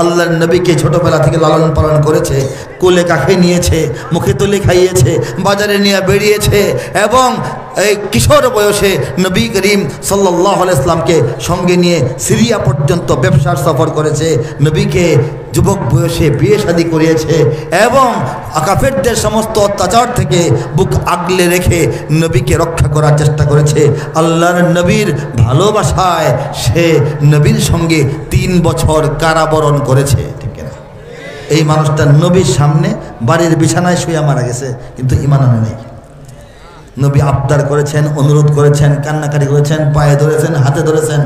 আল্লাহর নবীকে ছোটবেলা থেকে লালন পালন করেছে, কোলে কাখে নিয়েছে, মুখে তুলে খাইয়েছে, বাজারে নিয়ে বেরিয়েছে এবং এই কিশোর বয়সে নবী করিম সাল্লাল্লাহু আলাইহি ইসলামকে সঙ্গে নিয়ে সিরিয়া পর্যন্ত ব্যবসার সফর করেছে, নবীকে যুবক বয়সে বিয়ে শাদী করিয়েছে এবং কাফেরদের সমস্ত অত্যাচার থেকে বুক আগলে রেখে নবীকে রক্ষা করার চেষ্টা করেছে। আল্লাহর নবীর ভালোবাসায় সে নবীর সঙ্গে 3 বছর কারাবরণ করেছে, ঠিক না? এই মানুষটা নবীর সামনে বাড়ির বিছানায় শুয়ে মারা গেছে, কিন্তু ঈমান আনে নাই। নবী আবদার করেছেন, অনুরোধ করেছেন, কান্নাকাটি করেছেন, পায়ে ধরেছেন, হাতে ধরেছেন,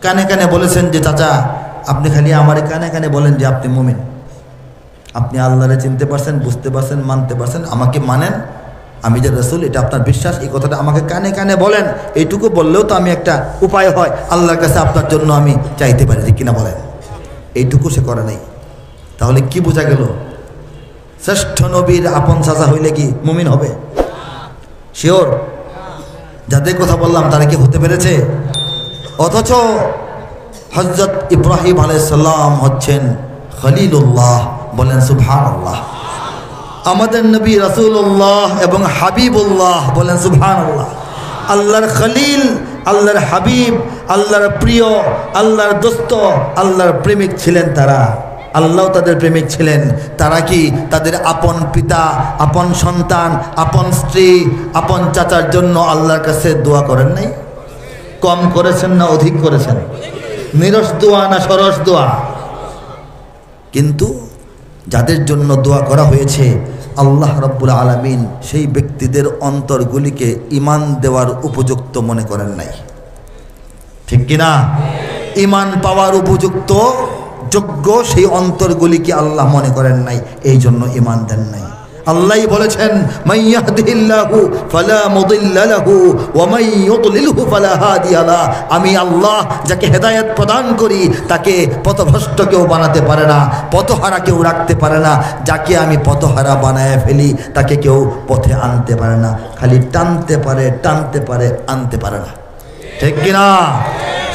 কানে কানে বলেছেন যে চাচা আপনি খালি আমার কানে কানে বলেন যে আপনি মুমিন, আপনি আল্লাহরে চিনতে পারছেন, বুঝতে পারছেন, মানতে পারছেন, আমাকে মানেন, আমি যে রাসূল এটা আপনার বিশ্বাস, এই কথাটা আমাকে কানে কানে বলেন। এইটুকু বললেও তো আমি একটা উপায় হয় আল্লাহর কাছে আপনার জন্য আমি চাইতে পারি, ঠিক কিনা বলেন? এইটুকু সে করে নাই। তাহলে কি বোঝা গেল? শ্রেষ্ঠ নবীর আপন চাচা হইলে কি মুমিন হবে? শিওর? যাদের কথা বললাম তারা কি হতে পেরেছে? অথচ হযরত ইব্রাহিম আলাইহিস সালাম হচ্ছেন খলিলুল্লাহ, বলেন সুবহানাল্লাহ। আমাদের নবী রাসূলুল্লাহ এবং হাবিবুল্লাহ, বলেন সুবহানাল্লাহ। আল্লাহর খলিল, আল্লাহর হাবিব, আল্লাহর প্রিয়, আল্লাহর দোস্ত, আল্লাহর প্রেমিক ছিলেন তারা। আল্লাহ তাদের প্রেমিক ছিলেন। তারা কি তাদের আপন পিতা, আপন সন্তান, আপন স্ত্রী, আপন চাচার জন্য আল্লাহর কাছে দোয়া করেন নাই? কম করেছেন না অধিক করেছেন? নিরস দোয়া না সরস দোয়া? কিন্তু যাদের জন্য দোয়া করা হয়েছে আল্লাহ রাব্বুল আলামিন সেই ব্যক্তিদের অন্তরগুলিকে ঈমান দেওয়ার উপযুক্ত মনে করেন নাই, ঠিক কিনা? ঈমান পাওয়ার উপযুক্ত যোগ্য সেই অন্তরগুলিকে আল্লাহ মনে করেন নাই, এই জন্য ঈমান দেন নাই। আল্লাহই বলেছেন মাইয়াহদিহিল্লাহু ফালা মুদিল্লা লাহু ওয়া মান ইউদ্লিলহু ফালা হাদিয়া লাহু। আমি আল্লাহ যাকে হেদায়েত প্রদান করি তাকে পথভ্রষ্ট কেউ বানাতে পারে না, পথহারা কেউ রাখতে পারে না। যাকে আমি পথহারা বানায় ফেলি তাকে কেউ পথে আনতে পারে না, খালি টানতে পারে, টানতে পারে, আনতে পারে না, ঠিক কিনা?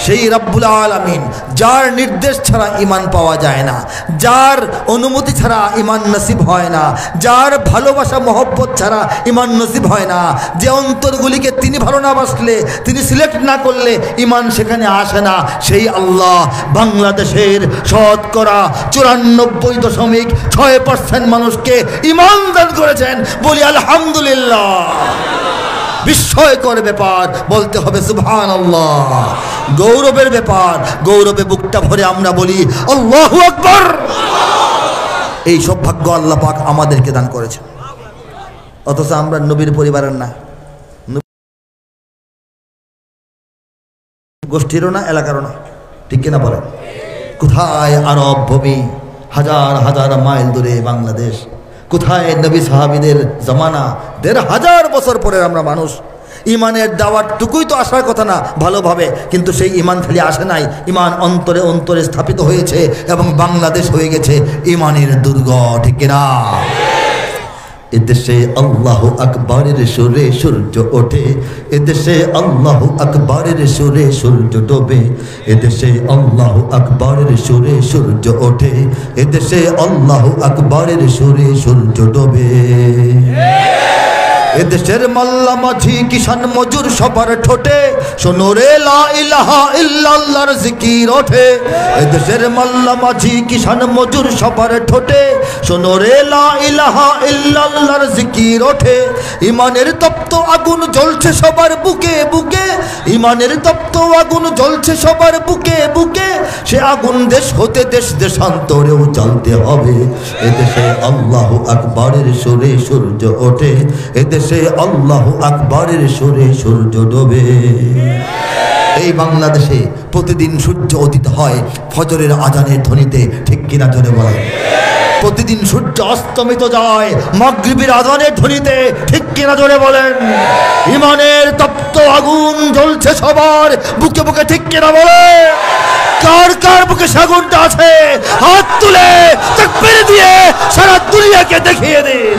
সেই রব্বুল আলামিন যার নির্দেশ ছাড়া ঈমান পাওয়া যায় না, যার অনুমতি ছাড়া ঈমান নসিব হয় না, যার ভালোবাসা মহব্বত ছাড়া ঈমান নসিব হয় না, যে অন্তরগুলিকে তিনি ভালো না বাসলে, তিনি সিলেক্ট না করলে ঈমান সেখানে আসে না, সেই আল্লাহ বাংলাদেশের শতকরা 94.6% মানুষকে ঈমান দান করেছেন। বলি আলহামদুলিল্লাহ। বিস্ময়কর ব্যাপার, বলতে হবে সুবহানাল্লাহ। গৌরবের ব্যাপার, গৌরবে বুকটা ভরে আমরা বলি আল্লাহু আকবার। এই সৌভাগ্য আল্লাহ পাক আমাদেরকে দান করেছেন। অথচ আমরা নবীর পরিবারের না, গোষ্ঠীরও না, এলাকারও না, ঠিক কিনা বলেন? কোথায় আরব ভূমি, হাজার হাজার মাইল দূরে বাংলাদেশ, কোথায় নবী সাহাবীদের জামানা, ১,৫০০ বছর পরে আমরা মানুষ। ইমানের দাওয়াতটুকুই তো আসার কথা না ভালোভাবে, কিন্তু সেই ইমান খালি আসে নাই, ইমান অন্তরে অন্তরে স্থাপিত হয়েছে এবং বাংলাদেশ হয়ে গেছে ইমানের দুর্গ, ঠিক কিনা? এদেশে আল্লাহু আকবারের সুরে সূর্য ওঠে, এদেশে আল্লাহু আকবারের সুরে সূর্য ডোবে, এদেশে আল্লাহু আকবারের সুরে সূর্য ওঠে, এদেশে আল্লাহু আকবারের সুরে সূর্য ডোবে। এদেশের মাল্লা মাঝি কিষান মজুর সবার ঠোঁটে শোনো রে লা ইলাহা ইল্লাল্লাহর জিকির ওঠে। এদেশের মাল্লা মাঝি কিষান মজুর সবার ঠোঁটে শোনো রে লা ইলাহা ইল্লাল্লাহর জিকির ওঠে। ইমানের তপ্ত আগুন জ্বলছে সবার বুকে বুকে, ইমানের তপ্ত আগুন জ্বলছে সবার বুকে বুকে, সে আগুন দেশ হতে দেশ দেশান্তরেও জ্বলতে হবে। এদেশে আল্লাহু আকবারের সুরে সূর্য ওঠে, এদেশে আল্লাহু আকবারের সুরে সূর্য ডোবে। এই বাংলাদেশে প্রতিদিন সূর্য উদিত হয় ফজরের আজানের ধ্বনিতে, ঠিক কিনা জোরে বলেন? প্রতিদিন সূর্য অস্তমিত যায় মাগরিবের আজানের ধ্বনিতে, ঠিক কিনা জোরে বলেন? ইমানের তপ্ত আগুন জ্বলছে সবার বুকে বুকে, ঠিক কিনা বলে? কার কার বুকে আগুনটা আছে হাত তুলে তাকবীর দিয়ে সারা দুনিয়াকে দেখিয়ে দিন।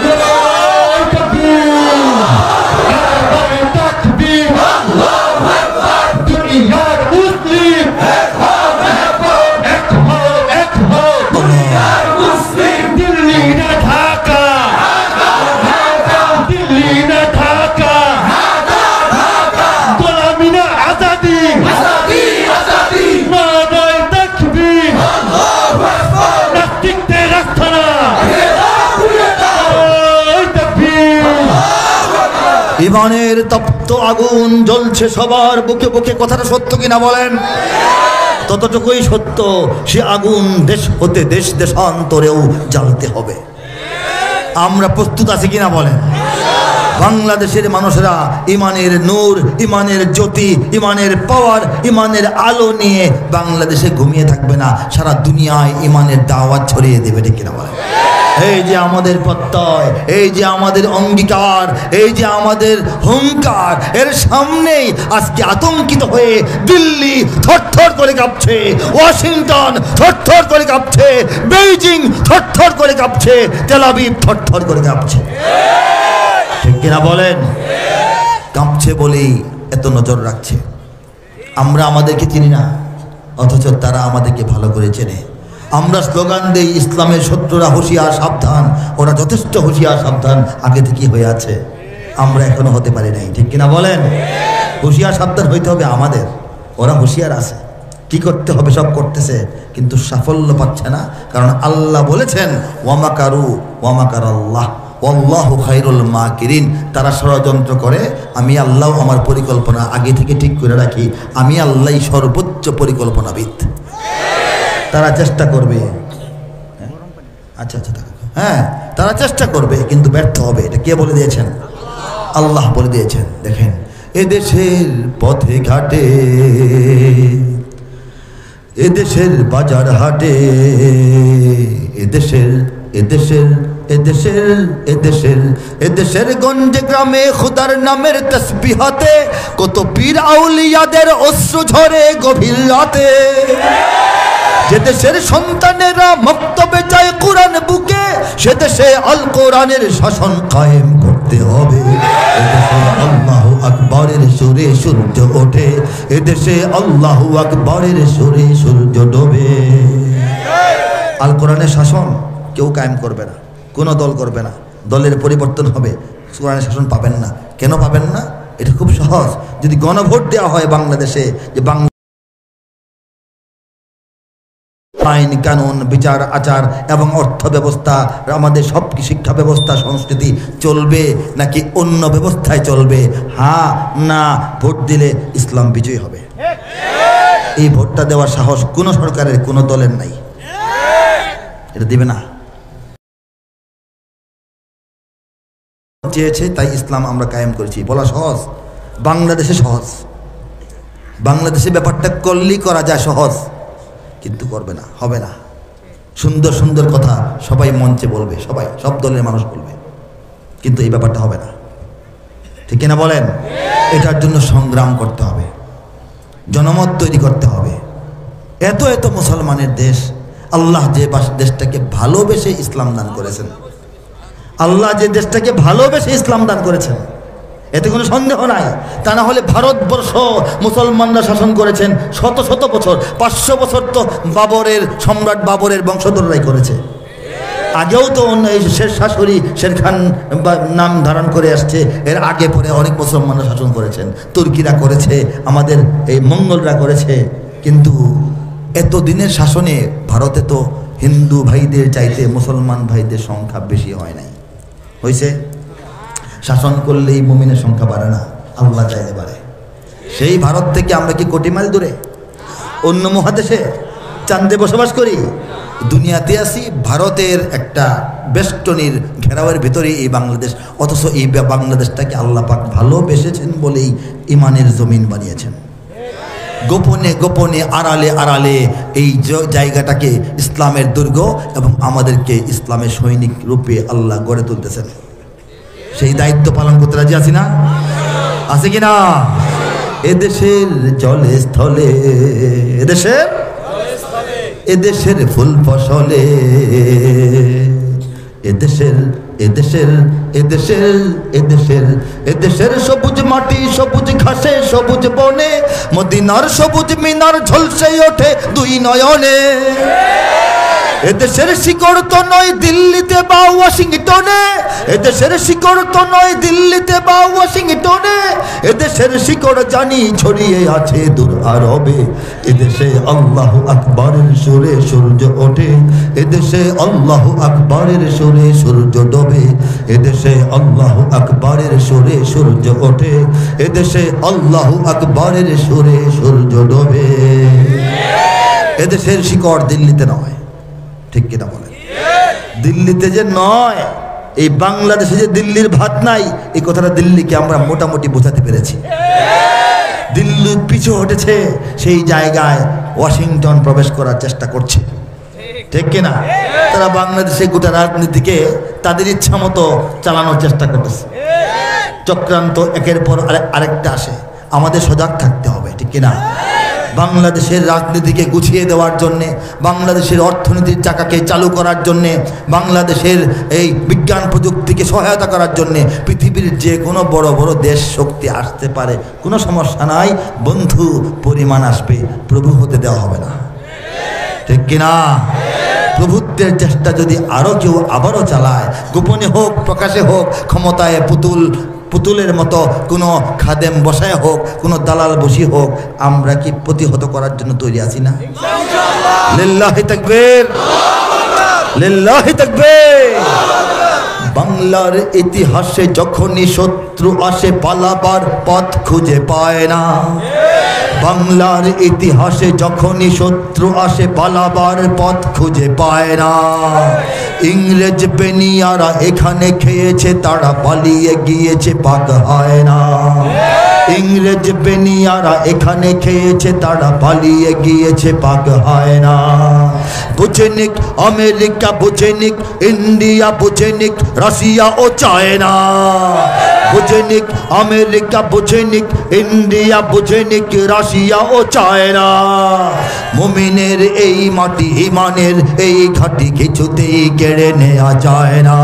ইমানের তপ্ত আগুন জ্বলছে সবার বুকে বুকে, কথাটা সত্য কিনা বলেন? ততটুকুই সত্য, সে আগুন দেশ হতে দেশ দেশান্তরেও জ্বালতে হবে। আমরা প্রস্তুত আছি কিনা বলেন? বাংলাদেশের মানুষেরা ইমানের নূর, ইমানের জ্যোতি, ইমানের পাওয়ার, ইমানের আলো নিয়ে বাংলাদেশে ঘুমিয়ে থাকবে না, সারা দুনিয়ায় ইমানের দাওয়াত ছড়িয়ে দেবে, ঠিক কিনা বলেন? এই যে আমাদের প্রত্যয়, এই যে আমাদের অঙ্গীকার, এই যে আমাদের হুঙ্কার, এর সামনেই আজকে আতঙ্কিত হয়ে দিল্লি থরথর করে কাঁপছে, ওয়াশিংটন থরথর করে কাঁপছে, বেইজিং থরথর করে কাঁপছে, তেল আবিব থরথর করে কাঁপছে, ঠিক কিনা বলেন? কাঁপছে বলেই এত নজর রাখছে। আমরা আমাদেরকে চিনি না, অথচ তারা আমাদেরকে ভালো করে চেনে। আমরা স্লোগান দেই ইসলামের শত্রুরা হুঁশিয়ার সাবধান, ওরা যথেষ্ট হুঁশিয়ার সাবধান আগে থেকে হয়ে আছে, আমরা এখনো হতে পারি নাই, ঠিক কিনা বলেন? হুঁশিয়ার সাবধান হইতে হবে আমাদের, ওরা হুঁশিয়ার আছে, কি করতে হবে সব করতেছে, কিন্তু সাফল্য পাচ্ছে না। কারণ আল্লাহ বলেছেন ওয়ামাকারু ওয়ামাকার আল্লাহ আল্লাহু খায়রুল মাকিরিন। তারা ষড়যন্ত্র করে, আমি আল্লাহ আমার পরিকল্পনা আগে থেকে ঠিক করে রাখি, আমি আল্লাহই সর্বোচ্চ পরিকল্পনাবিদ। তারা চেষ্টা করবে, আচ্ছা আচ্ছা, হ্যাঁ তারা চেষ্টা করবে কিন্তু ব্যর্থ হবে। এটা কে বলে দিয়েছেন? আল্লাহ বলে দিয়েছেন। দেখেন, এদেশের পথে ঘাটে, এদেশের বাজার হাটে, এদেশের এদেশের এদেশের এদেশের এদেশের গঞ্জে গ্রামে খুদার নামের তসবিহাতে কত পীর আউলিয়াদের অশ্রু ঝরে গভীর রাতে। যে দেশের সন্তানেরা মক্তবে যায় কোরআন বুকে, সে দেশে আল কোরআনের শাসন কায়েম করতে হবে। এদেশে আল্লাহু আকবরের সুরে সূর্য ওঠে, এদেশে আল্লাহু আকবরের সুরে সূর্য ডোবে। আল কোরআনের শাসন কেউ কায়েম করবে না, কোনো দল করবে না, দলের পরিবর্তন হবে, কোরআনের শাসন পাবেন না। কেন পাবেন না? এটা খুব সহজ। যদি গণভোট দেওয়া হয় বাংলাদেশে যে আইন কানুন বিচার আচার এবং অর্থ ব্যবস্থা, আমাদের সব শিক্ষা ব্যবস্থা সংস্কৃতি চলবে নাকি অন্য ব্যবস্থায় চলবে, হ্যাঁ না ভোট দিলে ইসলাম বিজয়ী হবে। এই ভোটটা দেওয়ার সাহস কোনো সরকারের কোনো দলের নাই, এটা দিবে না। চেয়েছে তাই ইসলাম আমরা কায়েম করেছি, বলা সহজ, বাংলাদেশে সহজ, বাংলাদেশে ব্যাপারটা করলেই করা যায় সহজ, কিন্তু করবে না, হবে না। সুন্দর সুন্দর কথা সবাই মঞ্চে বলবে, সবাই সব দলের মানুষ বলবে, কিন্তু এই ব্যাপারটা হবে না, ঠিক কিনা বলেন? এটার জন্য সংগ্রাম করতে হবে, জনমত তৈরি করতে হবে। এত এত মুসলমানের দেশ, আল্লাহ যে দেশটাকে ভালোবেসে ইসলাম দান করেছেন, আল্লাহ যে দেশটাকে ভালোবেসে ইসলাম দান করেছেন, এতে কোনো সন্দেহ নাই। তা না হলে ভারতবর্ষ মুসলমানরা শাসন করেছেন শত শত বছর, 500 বছর তো বাবরের সম্রাট বাবরের বংশধররাই করেছে। আগেও তো অন্য এই শের শাশুড়ি শের খান নাম ধারণ করে আসছে, এর আগে পরে অনেক মুসলমানরা শাসন করেছেন, তুর্কিরা করেছে, আমাদের এই মঙ্গলরা করেছে। কিন্তু এত দিনের শাসনে ভারতে তো হিন্দু ভাইদের চাইতে মুসলমান ভাইদের সংখ্যা বেশি হয় নাই, হয়েছে? শাসন করলেই মুমিনের সংখ্যা বাড়ে না, আল্লাহ চাইলে বাড়ে। সেই ভারত থেকে আমরা কি কোটি মাইল দূরে? অন্য মহাদেশে চাঁদে বসবাস করি, দুনিয়াতে আসি, ভারতের একটা বেষ্টনীর ঘেরাওয়ের ভিতরে এই বাংলাদেশ। অথচ এই বাংলাদেশটাকে আল্লাহ পাক ভালোবেসেছেন বলেই ইমানের জমিন বানিয়েছেন। গোপনে গোপনে আড়ালে আড়ালে এই জায়গাটাকে ইসলামের দুর্গ এবং আমাদেরকে ইসলামের সৈনিক রূপে আল্লাহ গড়ে তুলতেছেন। সেই দায়িত্ব পালন করতে রাজি আছি না? আছে কিনা? এদেশের জলে স্থলে, এদেশের ফুল ফসলে, এদেশের এদেশের এদেশের এদেশের এদেশের সবুজ মাটি সবুজ ঘাসে সবুজ বনে, মদিনার সবুজ মিনার ঝলসে ওঠে দুই নয়নে। এদেশের শিকড় তো নয় দিল্লিতে বা ওয়াশিংটনে, এদেশের শিকড় তো নয় দিল্লিতে বা ওয়াশিংটনে, এদেশের শিকড় জানি ছড়িয়ে আছে দূর আরবে। এদেশে আল্লাহু আকবারের সুরে সূর্য ওঠে, এদেশে আল্লাহু আকবারের সুরে সূর্য ডোবে, এদেশে আল্লাহু আকবারের সুরে সূর্য ওঠে, এদেশে আল্লাহু আকবারের সুরে সূর্য ডোবে। এদেশের শিকড় দিল্লিতে নয়, ঠিক কিনা বলেন? দিল্লিতে যে নয়, এই বাংলাদেশে যে দিল্লির ভাত নাই, এই কথাটা দিল্লিকে আমরা মোটামুটি বোঝাতে পেরেছি। দিল্লি পিছু হটেছে, সেই জায়গায় ওয়াশিংটন প্রবেশ করার চেষ্টা করছে, ঠিক কিনা? তারা বাংলাদেশে গোটা রাজনীতিকে তাদের ইচ্ছা মতো চালানোর চেষ্টা করতেছে। চক্রান্ত একের পর আরেকটা আসে, আমাদের সজাগ থাকতে হবে, ঠিক কিনা? বাংলাদেশের রাজনীতিকে গুছিয়ে দেওয়ার জন্যে, বাংলাদেশের অর্থনীতির চাকাকে চালু করার জন্যে, বাংলাদেশের এই বিজ্ঞান প্রযুক্তিকে সহায়তা করার জন্যে পৃথিবীর যে কোনো বড় বড় দেশ শক্তি আসতে পারে, কোনো সমস্যা নাই, বন্ধু পরিমাণ আসবে, প্রভু হতে দেওয়া হবে না, ঠিক কিনা? প্রভুত্বের চেষ্টা যদি আরও কেউ আবারও চালায়, গোপনে হোক প্রকাশে হোক, ক্ষমতায় পুতুলের মতো কোনো খাদেম বসায় হোক, কোনো দালাল বসি হোক, আমরা কি প্রতিহত করার জন্য তৈরি আছি না? লিল্লাহি তাকবীর, লিল্লাহি তাকবীর। বাংলার ইতিহাসে যখনই শত্রু আসে পালাবার পথ খুঁজে পায় না, বাংলার ইতিহাসে যখনই শত্রু আসে পালাবার পথ খুঁজে পায় না। ইংরেজ বেনিয়ারা এখানে খেয়েছে, তারা পালিয়ে গিয়েছে, পাক হয় না। ইংরেজ বেনিয়ারা এখানে খেয়েছে, তারা পালিয়ে গিয়েছে, পাক হয় না। বুঝেনিক আমেরিকা, বুঝেনিক ইন্ডিয়া, বুঝেনিক রাশিয়া ও চায়না, বুঝেনিক আমেরিকা, বুঝেনিক ইন্ডিয়া, বুঝেনিক রাশিয়া ও চায়না। মুমিনের এই মাটি ইমানের এই ঘাটি কিছুতেই কেড়ে নেওয়া যায় না।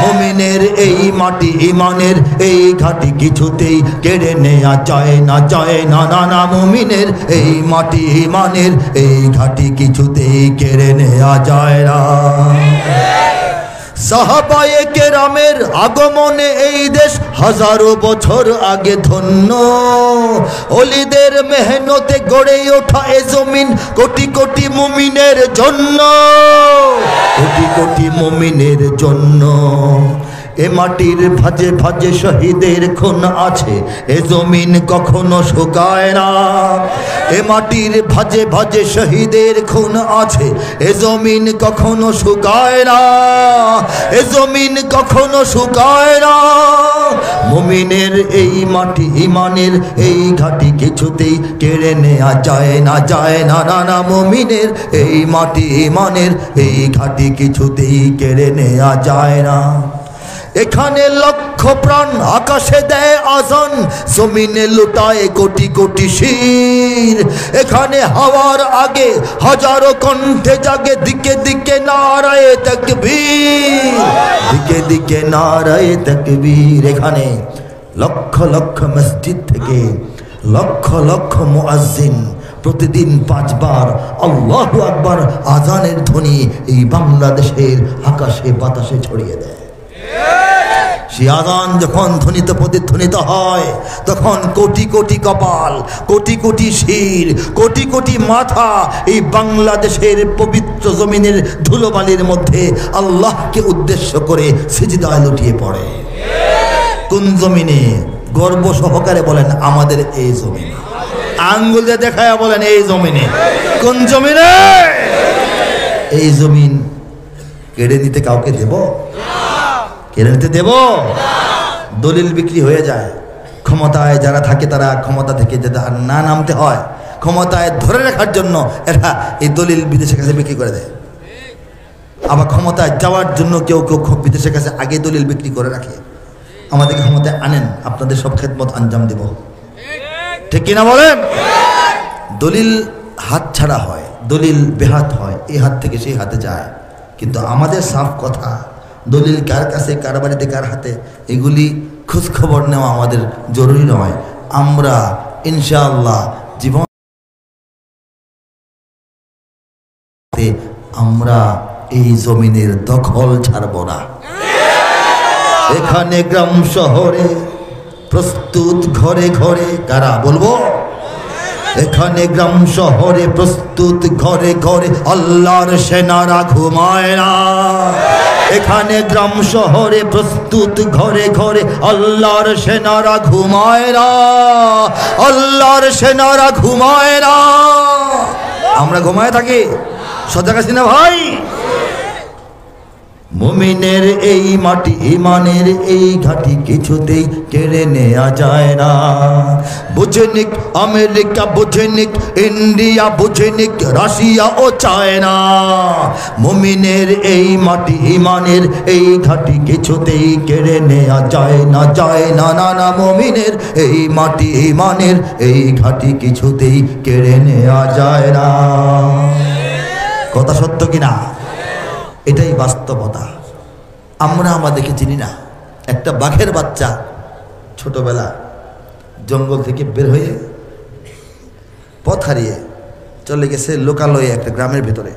মুমিনের এই মাটি ইমানের এই ঘাটি কিছুতেই কেড়ে নেওয়া যায় না, যায় না, না না। মুমিনের এই মাটি ইমানের এই ঘাটি কিছুতেই কেড়ে নেওয়া যায় না। সাহাবায়ে কেরামের আগমনে এই দেশ হাজারো বছর আগে ধন্য। ওলিদের মেহনতে গড়ে ওঠা এ জমিন কোটি কোটি মুমিনের জন্য, কোটি কোটি মুমিনের জন্য। এ মাটির ভাজে ভাজে শহীদের খুন আছে, এ জমিন কখনো শুকায় না। এ মাটির ভাজে ভাজে শহীদের খুন আছে, এ জমিন কখনো শুকায় না, এ জমিন কখনো শুকায় না। মুমিনের এই মাটি ইমানের এই ঘাটি কিছুতেই কেড়ে নেওয়া যায় না, যায় না, না না। মুমিনের এই মাটি ইমানের এই ঘাটি কিছুতেই কেড়ে নেওয়া যায় না। এখানে লক্ষ প্রাণ আকাশে দেয় আজান, জমিনে লুটায় কোটি কোটি শির। এখানে হাওয়ার আগে হাজারো কণ্ঠে জাগে, দিকে দিকে নারায়ে তাকবীর, দিকে দিকে নারায়ে তাকবীর। এখানে লক্ষ লক্ষ মসজিদ থেকে লক্ষ লক্ষ মুয়াজ্জিন প্রতিদিন 5 বার আল্লাহু আকবার আজানের ধ্বনি এই বাংলাদেশের আকাশে বাতাসে ছড়িয়ে দেয়। সেই আযান যখন ধ্বনিত প্রতিধ্বনিত হয়, তখন কোটি কোটি কপাল, কোটি কোটি শির, কোটি কোটি মাথা এই বাংলাদেশের পবিত্র জমিনের ধুলোবালির মধ্যে আল্লাহকে উদ্দেশ্য করে সিজদায় লুটিয়ে পড়ে। কোন জমিনে? গর্ব সহকারে বলেন আমাদের এই জমিনে। আঙ্গুল দিয়ে দেখায়া বলেন এই জমিনে। কোন জমিনে? এই জমিন কেড়ে নিতে কাউকে দেব? কেড়ে নিতে দেব? দলিল বিক্রি হয়ে যায়। ক্ষমতায় যারা থাকে তারা ক্ষমতা থেকে যেতে আর না নামতে হয়, ক্ষমতায় ধরে রাখার জন্য এরা এই দলিল বিদেশের কাছে বিক্রি করে দেয়। আবার ক্ষমতায় যাওয়ার জন্য কেউ কেউ বিদেশের কাছে আগে দলিল বিক্রি করে রাখে। আমাদেরকে ক্ষমতায় আনেন, আপনাদের সব খেদমত আঞ্জাম দেব, ঠিক কিনা বলেন? দলিল হাত ছাড়া হয়, দলিল বেহাত হয়, এই হাত থেকে সেই হাতে যায়। কিন্তু আমাদের সাফ কথা, দলিল কার কাছে, কার বাড়িতে, কার হাতে, এগুলি খোঁজখবর নেওয়া আমাদের জরুরি নয়। আমরা ইনশাআল্লাহ জীবন আমরা এই জমিনের দখল ছাড়ব না। এখানে গ্রাম শহরে প্রস্তুত ঘরে ঘরে, কারা বলবো? এখানে গ্রাম শহরে প্রস্তুত ঘরে ঘরে, আল্লাহর সেনারা ঘুমায় না। এখানে গ্রাম শহরে প্রস্তুত ঘরে ঘরে, আল্লাহর সেনারা ঘুমায় না, আল্লাহর সেনারা ঘুমায় না। আমরা ঘুমায় থাকি? সজাগ আছি না ভাই? মুমিনের এই মাটি, ইমানের এই ঘাটি কিছুতেই কেড়ে নেওয়া যায় না। বুঝেনিক আমেরিকা, বুঝেনিক ইন্ডিয়া, বুঝেনিক রাশিয়া ও চায়না। মুমিনের এই মাটি, ইমানের এই ঘাটি কিছুতেই কেড়ে নেওয়া যায় না, যায় না, না না। মুমিনের এই মাটি, ইমানের এই ঘাটি কিছুতেই কেড়ে নেওয়া যায় না। কথা সত্য কিনা? এটাই বাস্তবতা। আমরা আমাদেরকে চিনি না। একটা বাঘের বাচ্চা ছোটবেলা জঙ্গল থেকে বের হয়ে পথ হারিয়ে চলে গেছে লোকালয়ে একটা গ্রামের ভেতরে।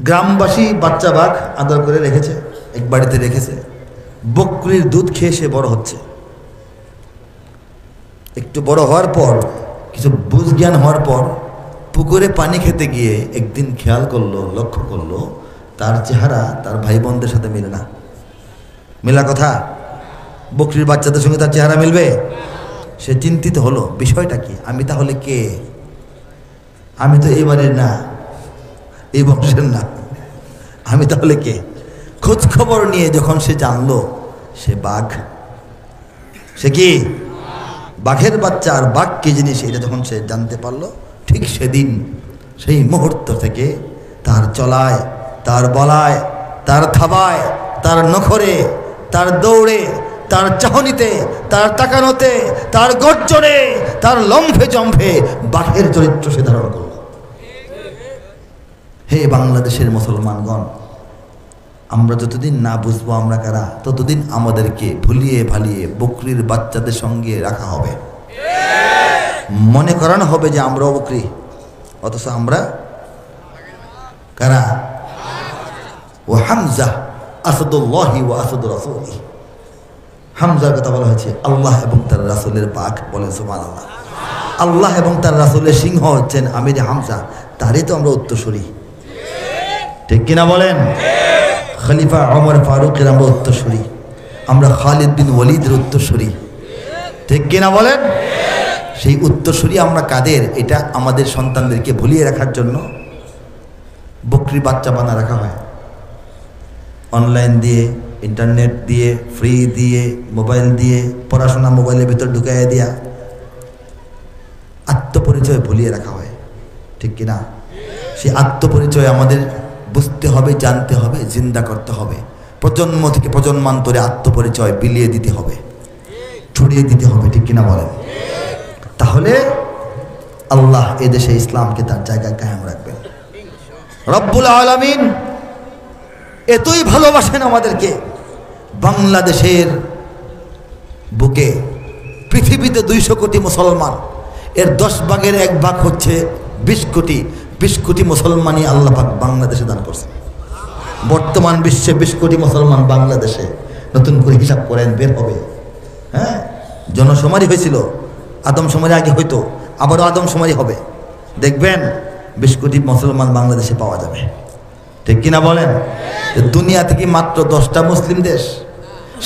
গ্রামবাসী বাচ্চা বাঘ আদর করে রেখেছে, এক বাড়িতে রেখেছে। বকরির দুধ খেয়ে সে বড় হচ্ছে। একটু বড় হওয়ার পর, কিছু বুঝ জ্ঞান হওয়ার পর পুকুরে পানি খেতে গিয়ে একদিন খেয়াল করলো, লক্ষ্য করলো তার চেহারা তার ভাই বোনদের সাথে মিলে না। মেলা কথা? বকরির বাচ্চাদের সঙ্গে তার চেহারা মিলবে? সে চিন্তিত হলো, বিষয়টা কি? আমি তাহলে কে? আমি তো এই বাড়ির না, এই বংশের না, আমি তাহলে কে? খোঁজ খবর নিয়ে যখন সে জানলো সে বাঘ। সে কি? বাঘের বাচ্চা। আর বাঘ কি জিনিস এটা যখন সে জানতে পারলো, ঠিক সেদিন, সেই মুহূর্ত থেকে তার চলায়, তার বলায়, তার থাবায়, তার নখরে, তার দৌড়ে, তার চাহনিতে, তার তাকানোতে, তার গর্জনে, তার লম্ফে জম্ফে বাঘের চরিত্র সে ধারণ করল। হে বাংলাদেশের মুসলমানগণ, আমরা যতদিন না বুঝবো আমরা কারা, ততদিন আমাদেরকে ভুলিয়ে ভালিয়ে বকরির বাচ্চাদের সঙ্গে রাখা হবে। মনে করানো হবে যে আমরাও বকরি, অথচ আমরা কারা? ও হামজা আসাদুল্লাহি ওয়া আসাদু রাসূলিহি। হামজার কথা বলা হয়েছে আল্লাহ এবং তার রাসূলের বাঘ। বলেন সুবহানাল্লাহ। আল্লাহ এবং তার রাসূলের সিংহ হচ্ছেন আমির হামজা, তারই তো আমরা উত্তরসূরি। ঠিক কিনা বলেন? খলিফা ওমর ফারুকের আমরা উত্তরসূরি, আমরা খালিদ বিন ওয়ালিদের উত্তরসূরি। ঠিক কিনা বলেন? সেই উত্তরসূরি আমরা কাদের? এটা আমাদের সন্তানদেরকে ভুলিয়ে রাখার জন্য বকরি বাচ্চা বানা রাখা হয়। অনলাইন দিয়ে, ইন্টারনেট দিয়ে, ফ্রি দিয়ে, মোবাইল দিয়ে, পড়াশোনা মোবাইলের ভিতর ঢুকাইয়া দিয়া আত্মপরিচয় ভুলিয়ে রাখা হয়। ঠিক কিনা? সেই আত্মপরিচয় আমাদের বুঝতে হবে, জানতে হবে, জিন্দা করতে হবে। প্রজন্ম থেকে প্রজন্মান্তরে আত্মপরিচয় বিলিয়ে দিতে হবে, ছড়িয়ে দিতে হবে। ঠিক কিনা বলেন? তাহলে আল্লাহ এদেশে ইসলামকে তার জায়গায় কায়েম রাখবেন। রব্বুল আলামিন এতই ভালোবাসেন আমাদেরকে। বাংলাদেশের বুকে পৃথিবীতে 200 কোটি মুসলমান, এর 10 ভাগের 1 ভাগ হচ্ছে 20 কোটি। 20 কোটি মুসলমানই আল্লাহ পাক বাংলাদেশে দান করছেন। বর্তমান বিশ্বে 20 কোটি মুসলমান বাংলাদেশে। নতুন করে হিসাব করেন, বের হবে। হ্যাঁ, জনশুমারি হয়েছিল, আদমশুমারি আগে হইতো, আবারও আদমশুমারি হবে। দেখবেন 20 কোটি মুসলমান বাংলাদেশে পাওয়া যাবে। ঠিক কিনা বলেন? দুনিয়া থেকে মাত্র 10টা মুসলিম দেশ,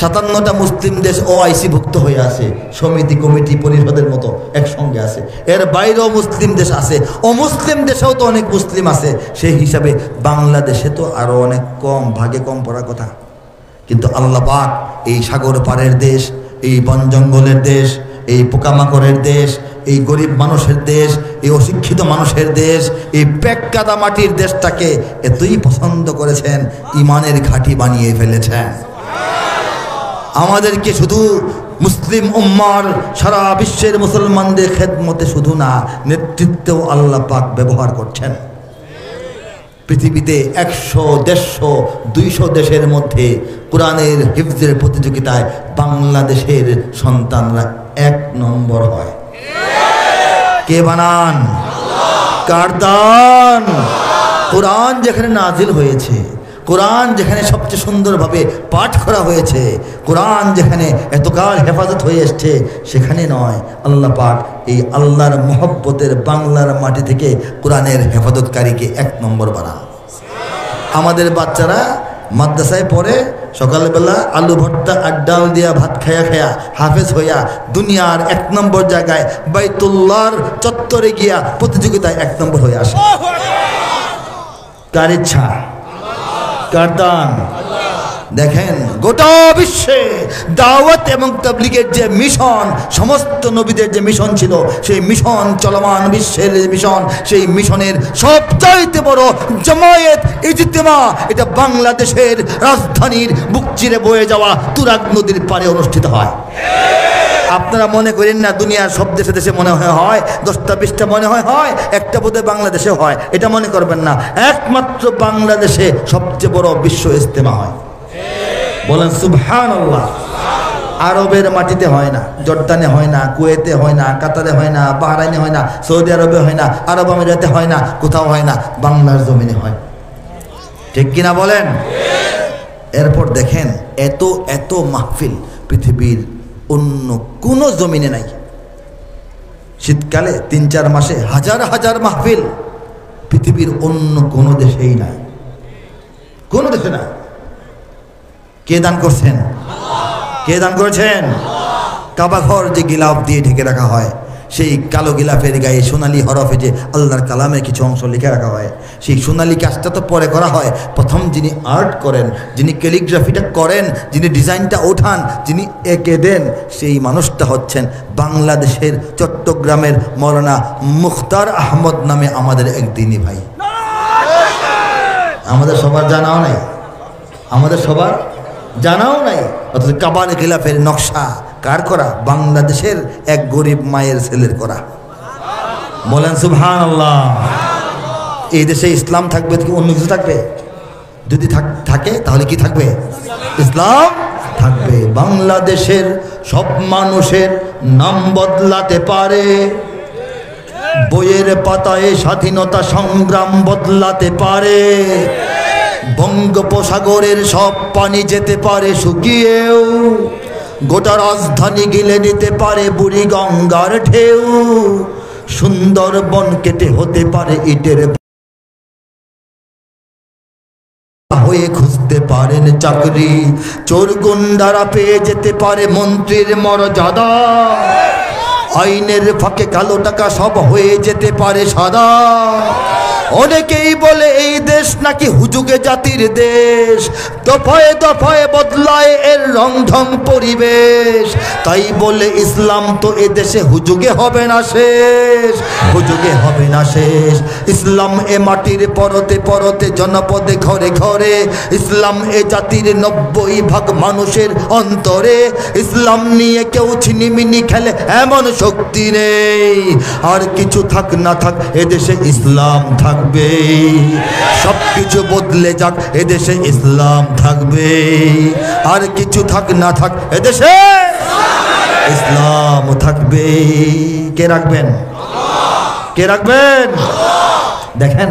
57টা মুসলিম দেশ ওআইসি ভুক্ত হয়ে আছে, সমিতি কমিটি পরিষদের মতো একসঙ্গে আছে। এর বাইরেও মুসলিম দেশ আছে, অমুসলিম দেশেও তো অনেক মুসলিম আছে। সেই হিসাবে বাংলাদেশে তো আরও অনেক কম, ভাগে কম পড়ার কথা। কিন্তু আল্লাহ পাক এই সাগর পাড়ের দেশ, এই বন জঙ্গলের দেশ, এই পোকামাকড়ের দেশ, এই গরিব মানুষের দেশ, এই অশিক্ষিত মানুষের দেশ, এই পেক্কাদা মাটির দেশটাকে এতই পছন্দ করেছেন, ইমানের ঘাঁটি বানিয়ে ফেলেছেন। আমাদেরকে শুধু মুসলিম উম্মার, সারা বিশ্বের মুসলমানদের খেদমতে শুধু না, নেতৃত্বেও আল্লাহ পাক ব্যবহার করছেন। পৃথিবীতে 100, 150, 200 দেশের মধ্যে কোরআনের হিফজের প্রতিযোগিতায় বাংলাদেশের সন্তানরা 1 নম্বর হয়। কে বানান? কার দান? কোরআন যেখানে নাজিল হয়েছে, কোরআন যেখানে সবচেয়ে সুন্দরভাবে পাঠ করা হয়েছে, কোরআন যেখানে এতকাল হেফাজত হয়ে এসছে, সেখানে নয়। আল্লাহ পাক এই আল্লাহর মহব্বতের বাংলার মাটি থেকে কোরআনের হেফাজতকারীকে 1 নম্বর বানান। আমাদের বাচ্চারা মাদ্রাসায় পড়ে, সকালবেলা আলু ভর্তা আর ডাল দিয়া ভাত খায়া খায়া হাফেজ হইয়া দুনিয়ার 1 নম্বর জায়গায় বাইতুল্লাহর চত্বরে গিয়া প্রতিযোগিতায় 1 নম্বর হয়ে আসে। কার ইচ্ছা? কার দান? দেখেন গোটা বিশ্বে দাওয়াত এবং তাবলীগের যে মিশন, সমস্ত নবীদের যে মিশন ছিল, সেই মিশন চলমান বিশ্বের মিশন, সেই মিশনের সবচাইতে বড় জামায়াত ইজতিমা এটা বাংলাদেশের রাজধানীর বুক চিরে বয়ে যাওয়া তুরাগ নদীর পাড়ে অনুষ্ঠিত হয়। আপনারা মনে করেন না দুনিয়ার সব দেশে দেশে মনে হয় 10টা 20টা মনে হয়, একটা বোধহয় বাংলাদেশে হয়, এটা মনে করবেন না। একমাত্র বাংলাদেশে সবচেয়ে বড় বিশ্ব ইজতিমা হয়। বলেন সুবহানাল্লাহ। আরবের মাটিতে হয় না, জর্দানে হয় না, কুয়েতে হয় না, কাতারে হয় না, বাহরাইনে হয় না, সৌদি আরবে হয় না, আরব আমিরাতে হয় না, কোথাও হয় না, বাংলার জমিনে হয়। ঠিক কিনা বলেন? এরপর দেখেন এত এত মাহফিল পৃথিবীর অন্য কোন জমিনে নাই। শীতকালে 3-4 মাসে হাজার হাজার মাহফিল পৃথিবীর অন্য কোনো দেশেই নাই, কোনো দেশে না। কে দান করছেন? কে দান করেছেন? কাবা ঘর যে গিলাফ দিয়ে ঢেকে রাখা হয়, সেই কালো গিলাফের গায়ে সোনালী হরফে যে আল্লাহর কালামের কিছু অংশ লিখে রাখা হয়, সেই সোনালী কাজটা তো পরে করা হয়। প্রথম যিনি আর্ট করেন, যিনি ক্যালিগ্রাফিটা করেন, যিনি ডিজাইনটা ওঠান, যিনি এঁকে দেন, সেই মানুষটা হচ্ছেন বাংলাদেশের চট্টগ্রামের মৌলানা মুখতার আহমদ নামে আমাদের এক দিনী ভাই। আমাদের সবার জানাও নাই, আমাদের সবার জানাও নাই। অথচ কাবার গিলাফের নকশা কার করা? বাংলাদেশের এক গরিব মায়ের ছেলের করা। বলেন সুবহানাল্লাহ। এই দেশে ইসলাম থাকবে কি অন্য কিছু থাকবে? যদি থাকে তাহলে কি থাকবে? ইসলাম থাকবে। বাংলাদেশের সব মানুষের নাম বদলাতে পারে, বইয়ের পাতায় স্বাধীনতা সংগ্রাম বদলাতে পারে, বঙ্গোপসাগরের সব পানি যেতে পারে শুকিয়েও, গোটা রাজধানী গিলে নিতে পারে বুড়ি গঙ্গার ঢেউ, সুন্দরবন কেটে হতে পারে ইটের হয়ে খুঁজতে পারেন চাকরি, চোর গুন্ডারা পেয়ে যেতে পারে মন্ত্রীর মর্যাদা, আইনের ফাঁকে কালো টাকা সব হয়ে যেতে পারে সাদা। অনেকেই বলে এই দেশ নাকি হুজুগে জাতির দেশ, দফায় দফায় বদলায় এর রংঢং পরিবেশ, তাই বলে ইসলাম তো এ দেশে হুজুগে হবে না শেষ, হুজুগে হবে না শেষ। ইসলাম এ মাটির পরতে পরতে জনপদে ঘরে ঘরে, ইসলাম এ জাতির 90% মানুষের অন্তরে, ইসলাম নিয়ে কেউ ছিনিমিনি খেলে এমন শক্তি নেই। আর কিছু থাক না থাক এদেশে ইসলাম থাকবে, সব কিছু বদলে যাক এদেশে ইসলাম থাকবে। আর কিছু থাক না থাক এদেশে ইসলাম থাকবে। কে রাখবেন? কে রাখবেন? দেখেন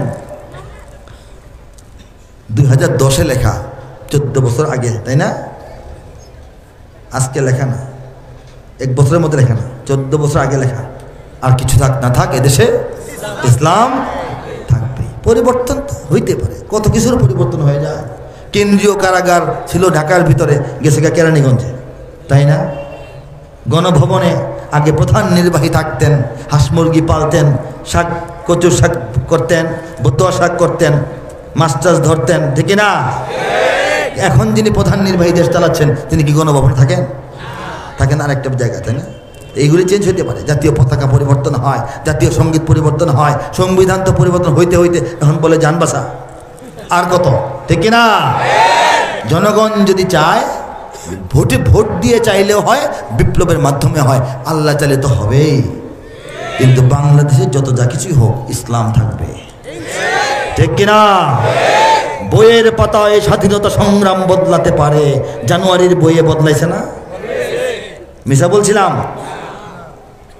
2010-এ লেখা, 14 বছর আগে, তাই না? আজকে লেখা না, 1 বছরের মধ্যে লেখা না, 14 বছর আগে লেখা। আর কিছু থাক না থাক এদেশে ইসলাম থাকবে। পরিবর্তন হইতে পারে, কত কিছুর পরিবর্তন হয়ে যায়। কেন্দ্রীয় কারাগার ছিল ঢাকার ভিতরে, গেছে কেরানীগঞ্জে, তাই না? গণভবনে আগে প্রধান নির্বাহী থাকতেন, হাঁস মুরগি পালতেন, শাক কচুর শাক করতেন, বতুয়া শাক করতেন, মাছ টাছ ধরতেন, ঠিক না? এখন যিনি প্রধান নির্বাহী দেশ চালাচ্ছেন তিনি কি গণভবনে থাকেন? থাকেন আর একটা জায়গা, তাই না? এইগুলি চেঞ্জ হইতে পারে। জাতীয় পতাকা পরিবর্তন হয়, জাতীয় সঙ্গীত পরিবর্তন হয়, সংবিধান তো পরিবর্তন হইতে হইতে এখন বলে যান বাসা আর কত, ঠিক না? জনগণ যদি চায়, ভোট দিয়ে চাইলেও হয়, বিপ্লবের মাধ্যমে হয়, আল্লাহ চাইলে তো হবেই। কিন্তু বাংলাদেশে যত যা কিছুই হোক ইসলাম থাকবে, ঠিক কিনা? বইয়ের পাতায় স্বাধীনতা সংগ্রাম বদলাতে পারে, জানুয়ারির বইয়ে বদলাইছে না? মিশা বলছিলাম।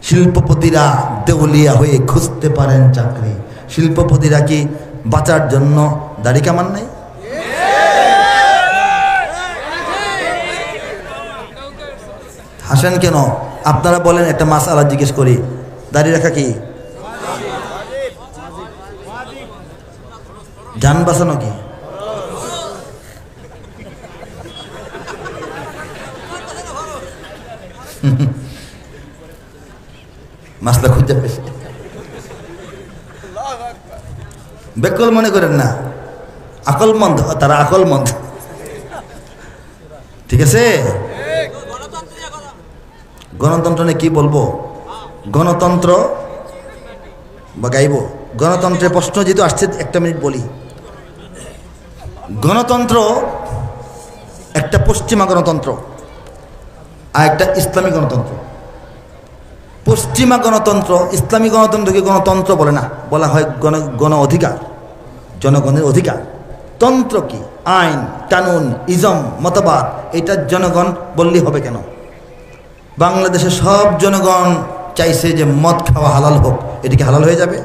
শিল্পপতিরা দেউলিয়া হয়ে খুঁজতে পারেন চাকরি। শিল্পপতিরা কি বাঁচার জন্য দাড়ি কামান নাই? হাসেন কেন? আপনারা বলেন, একটা মাসআলা জিজ্ঞেস করি, দাড়ি রাখা কি জান বাঁচানো কি? মাসলা খুঁজে পেয়েছে, বেকল মনে করেন না, আকলমন্দ, তারা আকলমন্দ। ঠিক আছে, গণতন্ত্র নিয়ে কি বলবো? গণতন্ত্র বা গাইব গণতন্ত্রের প্রশ্ন যেহেতু আসছে, একটা মিনিট বলি। গণতন্ত্র একটা পশ্চিমা গণতন্ত্র আর একটা ইসলামী গণতন্ত্র। পশ্চিমা গণতন্ত্র, ইসলামী গণতন্ত্রকে গণতন্ত্র বলে না, বলা হয় গণ অধিকার, জনগণের অধিকার। তন্ত্র কি? আইন, কানুন, ইজম, মতবাদ। এটা জনগণ বললেই হবে কেন? বাংলাদেশের সব জনগণ চাইছে যে মদ খাওয়া হালাল হোক, এটা কি হালাল হয়ে যাবে?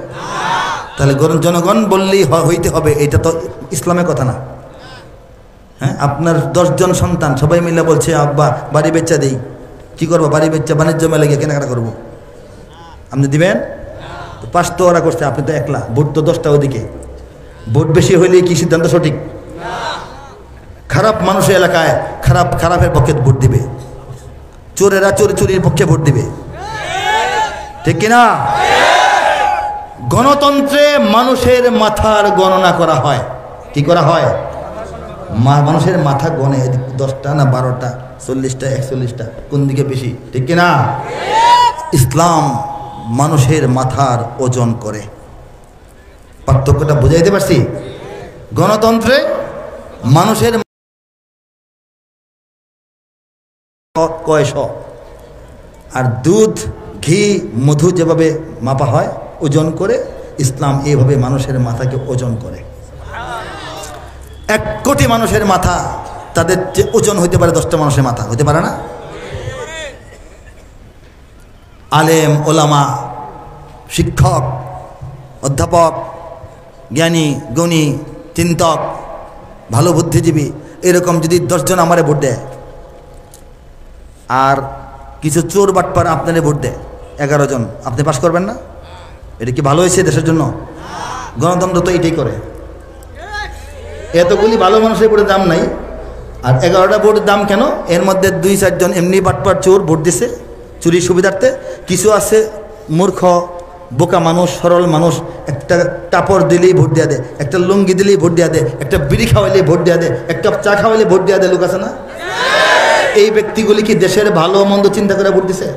তাহলে জনগণ বললেই হইতে হবে, এটা তো ইসলামের কথা না। হ্যাঁ, আপনার 10 জন সন্তান সবাই মিলে বলছে আব্বা বাড়ি বেচা দেই, কি করবো? বাড়ি বেচা বাণিজ্য মেলা গিয়ে কেনাকাটা করবো, আপনি দিবেন? পাস তো ওরা করছে, আপনি তো একলা, ভোট তো 10টা ওদিকে। ভোট বেশি হইলে কি সিদ্ধান্ত সঠিক? খারাপ মানুষের এলাকায় খারাপের পক্ষে ভোট দিবে, চোরেরা চুরির পক্ষে ভোট দিবে, ঠিক কিনা? গণতন্ত্রে মানুষের মাথার গণনা করা হয়। কি করা হয়? মানুষের মাথা গণে, 10টা না 12টা, 40টা, 41টা, কোন দিকে বেশি, ঠিক কিনা? ইসলাম মানুষের মাথার ওজন করে। পার্থক্যটা বুঝাইতে পারছি? গণতন্ত্রে মানুষের কয়শ, আর দুধ, ঘি, মধু যেভাবে মাপা হয় ওজন করে, ইসলাম এইভাবে মানুষের মাথাকে ওজন করে। 1 কোটি মানুষের মাথা, তাদের যে ওজন হইতে পারে 10টা মানুষের মাথা, হইতে পারে না? আলেম, ওলামা, শিক্ষক, অধ্যাপক, জ্ঞানী, গুণী, চিন্তক, ভালো বুদ্ধিজীবী, এরকম যদি 10 জন আমারে ভোট দেয়, আর কিছু চোর বাটপার আপনারে ভোট দেয় 11 জন, আপনি পাস করবেন না? এটা কি ভালো হয়েছে দেশের জন্য? গণতন্ত্র তো এটাই করে। এতগুলি ভালো মানুষের ভোটের দাম নাই, আর 11টা ভোটের দাম কেন? এর মধ্যে 2-4 জন এমনি বাটপার চোর ভোট দিছে চুরির সুবিধার্থে, কিছু আছে মূর্খ বোকা মানুষ, সরল মানুষ, একটা কাপড় দিলেই ভোট দেওয়া দেয়, একটা লুঙ্গি দিলেই ভোট দেওয়া দেয়, একটা বিড়ি খাওয়াইলেই ভোট দেওয়া দেয়, এক কাপ চা খাওয়াইলে ভোট দেওয়া দেয়, লোক আছে না? এই ব্যক্তিগুলি কি দেশের ভালো মন্দ চিন্তা করে ভোট দিছে?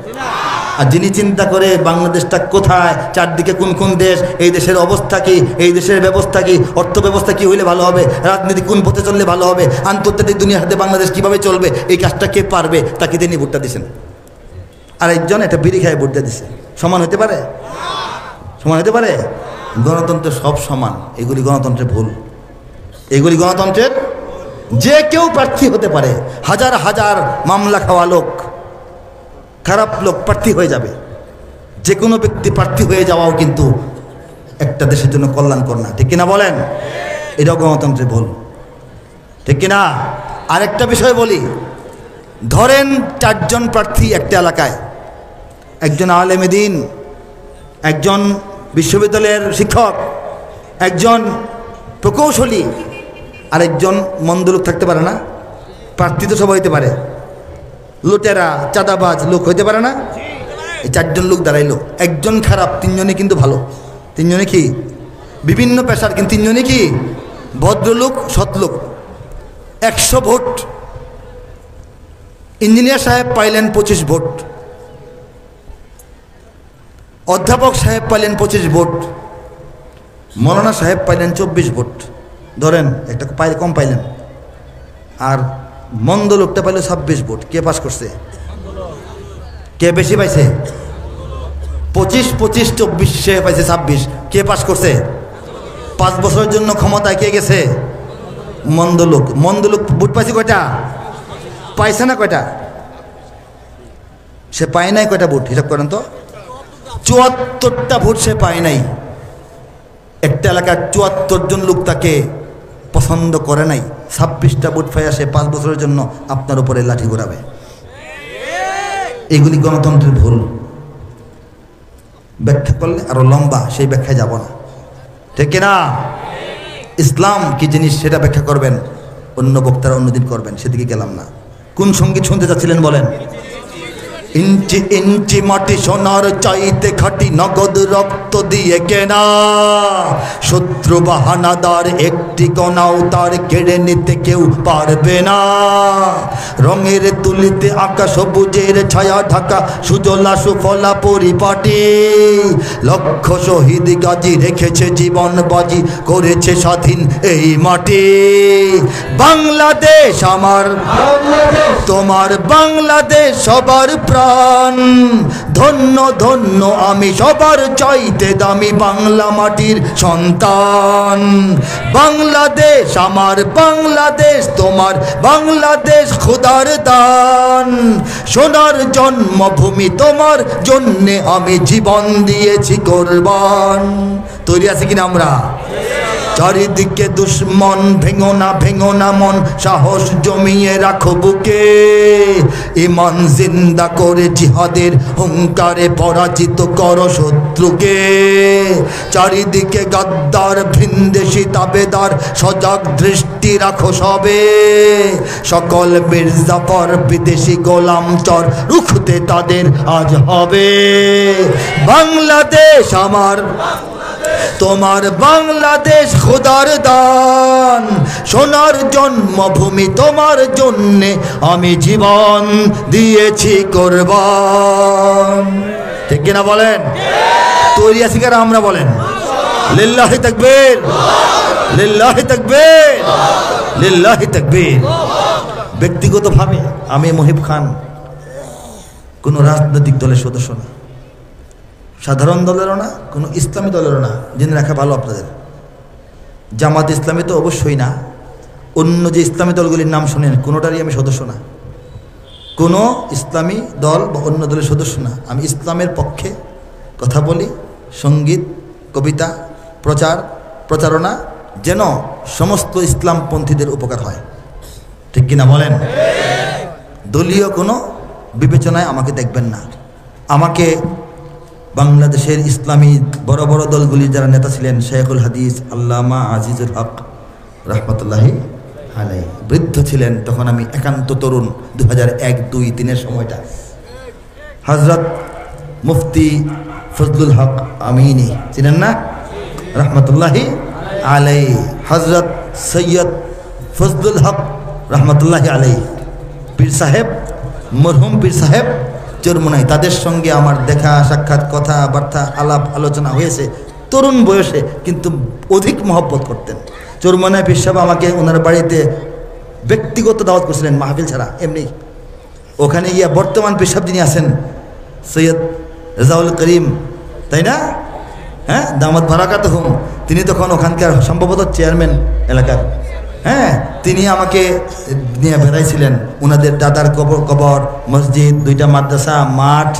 আর যিনি চিন্তা করে বাংলাদেশটা কোথায়, চারদিকে কোন কোন দেশ, এই দেশের অবস্থা কি, এই দেশের ব্যবস্থা কি, অর্থ ব্যবস্থা কি হইলে ভালো হবে, রাজনীতি কোন পথে চললে ভালো হবে, আন্তর্জাতিক দুনিয়ার হাতে বাংলাদেশ কিভাবে চলবে, এই কাজটা কে পারবে, তাকে তিনি ভোটটা দিচ্ছেন। আর একজন এটা বিড়ি খায় ভোটটা দিচ্ছে। সমান হতে পারে? সমান হতে পারে? গণতন্ত্রে সব সমান। এগুলি গণতন্ত্রের ভুল, এগুলি গণতন্ত্রের। যে কেউ প্রার্থী হতে পারে, হাজার হাজার মামলা খাওয়া লোক, খারাপ লোক প্রার্থী হয়ে যাবে। যে কোনো ব্যক্তি প্রার্থী হয়ে যাওয়াও কিন্তু একটা দেশের জন্য কল্যাণকর না, ঠিক কিনা বলেন? এটাও গণতন্ত্রের ভুল, ঠিক কিনা? আরেকটা বিষয় বলি, ধরেন 4 জন প্রার্থী একটা এলাকায়, একজন আলেমে দ্বীন, একজন বিশ্ববিদ্যালয়ের শিক্ষক, একজন প্রকৌশলী, আরেকজন মন্দ লোক থাকতে পারে না? প্রার্থী তো সবাই হইতে পারে, লুটেরা, চাঁদাবাজ লোক হইতে পারে না? এই 4 জন লোক দাঁড়াইলো, একজন খারাপ, 3 জনে কিন্তু ভালো। 3 জনে কি? বিভিন্ন পেশার, কিন্তু 3 জনে কি? ভদ্রলোক, সৎলোক। 100 ভোট। ইঞ্জিনিয়ার সাহেব পাইলেন 25 ভোট, অধ্যাপক সাহেব পাইলেন 25 ভোট, মৌলানা সাহেব পাইলেন 24 ভোট। ধরেন একটা কম পাইলেন, আর মন্দ লোকটা পাইল 26 ভোট। কে পাস করছে? কে বেশি পাইছে? 25, 25, 24, সে পাইছে 26। কে পাস করছে? 5 বছরের জন্য ক্ষমতায় কে গেছে? মন্দ লোক। মন্দ লোক ভোট পাইছে কয়টা? পাইছে না কয়টা? সে পায় নাই কয়টা ভোট? হিসাব করেন তো। 74টা ভোট সে পায় নাই। একটা এলাকার ৭৪ জন লোক তাকে পছন্দ করে নাই, ২৬টা ভোট পাইয়া সে 5 বছরের জন্য আপনার উপরে লাঠি ঘোরাবে। এগুলি গণতন্ত্রের ভুল। ব্যাখ্যা করলে আরো লম্বা, সেই ব্যাখ্যায় যাব না, ঠিক কিনা? ইসলাম কি জিনিস সেটা ব্যাখ্যা করবেন অন্য বক্তারা অন্যদিন করবেন, সেদিকে গেলাম না। কোন সঙ্গীত শুনতে চাচ্ছিলেন বলেন? ইঞ্চি ইঞ্চি মাটি সোনার চাইতে খাটি, নগদ রক্ত দিয়ে কেনা, শত্রু বাহানাদার একটি কণাও তার কেড়ে নিতে কেউ পারবে না। রঙের তুলিতে আঁকা সবুজের ছায়া ঢাকা, সুজলা সুফলা পরিপাটি, লক্ষ শহীদ গাজী রেখেছে জীবন বাজি, করেছে স্বাধীন এই মাটি। বাংলাদেশ আমার, তোমার বাংলাদেশ সবার প্রাণ, ধন্য ধন্য আমি সবার চাইতে দামি বাংলা মাটির সন্তান। বাংলাদেশ আমার বাংলাদেশ, তোমার বাংলাদেশ খোদার দান, সোনার জন্মভূমি তোমার জন্যে আমি জীবন দিয়েছি কোরবান। তৈরি আছে কিনা আমরা? চারিদিকে দুশ্মন, ভেঙো না মন, সাহস জমিয়ে রাখো বুকে, ইমান জিন্দা করে জিহাদের হুঙ্কারে পরাজিত করো শত্রুকে। চারিদিকে গাদ্দার ভিনদেশি তাবেদার, সজাগ দৃষ্টি রাখো সবে, সকল মির্জাফর বিদেশি গোলাম চর রুখতে তাদের আজ হবে। বাংলাদেশ আমার, তোমার বাংলাদেশ খোদার দান, সোনার জন্মভূমি তোমার জন্যে আমি জীবন দিয়েছি কোরবান। ঠিক কিনা বলেন? তৈরি আছি কারা আমরা বলেন? লিল্লাহি তাকবীর, লিল্লাহি তাকবীর, লিল্লাহি তাকবীর। ব্যক্তিগতভাবে আমি মহিব খান কোনো রাজনৈতিক দলের সদস্য না, সাধারণ দলেরও না, কোনো ইসলামী দলেরও না, জেনে রাখা ভালো আপনাদের। জামাত ইসলামী তো অবশ্যই না, অন্য যে ইসলামী দলগুলির নাম শোনেন কোনোটারই আমি সদস্য না, কোনো ইসলামী দল বা অন্য দলের সদস্য না। আমি ইসলামের পক্ষে কথা বলি, সঙ্গীত কবিতা প্রচারণা যেন সমস্ত ইসলামপন্থীদের উপকার হয়, ঠিক কিনা বলেন? দলীয় কোনো বিবেচনায় আমাকে দেখবেন না। আমাকে বাংলাদেশের ইসলামী বড় বড় দলগুলির যারা নেতা ছিলেন, শেখুল হাদিস আল্লামা আজিজুল হক রহমতুল্লাহি আলাইহি বৃদ্ধ ছিলেন তখন, আমি একান্ত তরুণ, 2001-2-3 সময়টা। হজরত মুফতি ফজলুল হক আমিনী ছিলেন না রহমতুল্লাহি আলাইহি, হজরত সৈয়দ ফজলুল হক রহমতুল্লাহি আলাইহি, পীর সাহেব, মরহুম পীর সাহেব চরমোনাই, তাদের সঙ্গে আমার দেখা সাক্ষাৎ, কথাবার্তা, আলাপ আলোচনা হয়েছে তরুণ বয়সে, কিন্তু অধিক মহব্বত করতেন। চরমোনাই পীর সাহেব আমাকে ওনার বাড়িতে ব্যক্তিগত দাওয়াত করছিলেন, মাহফিল ছাড়া এমনি। ওখানে গিয়া বর্তমান পীর সাহেব যিনি আছেন সৈয়দ রেজাউল করিম, তাই না? হ্যাঁ, দামাত বারাকাতুহুম, তিনি তখন ওখানকার সম্ভবত চেয়ারম্যান এলাকার। হ্যাঁ, তিনি আমাকে নিয়ে বেড়াইছিলেন। ওনাদের দাদার কবর, মসজিদ, 2টা মাদ্রাসা, মাঠ,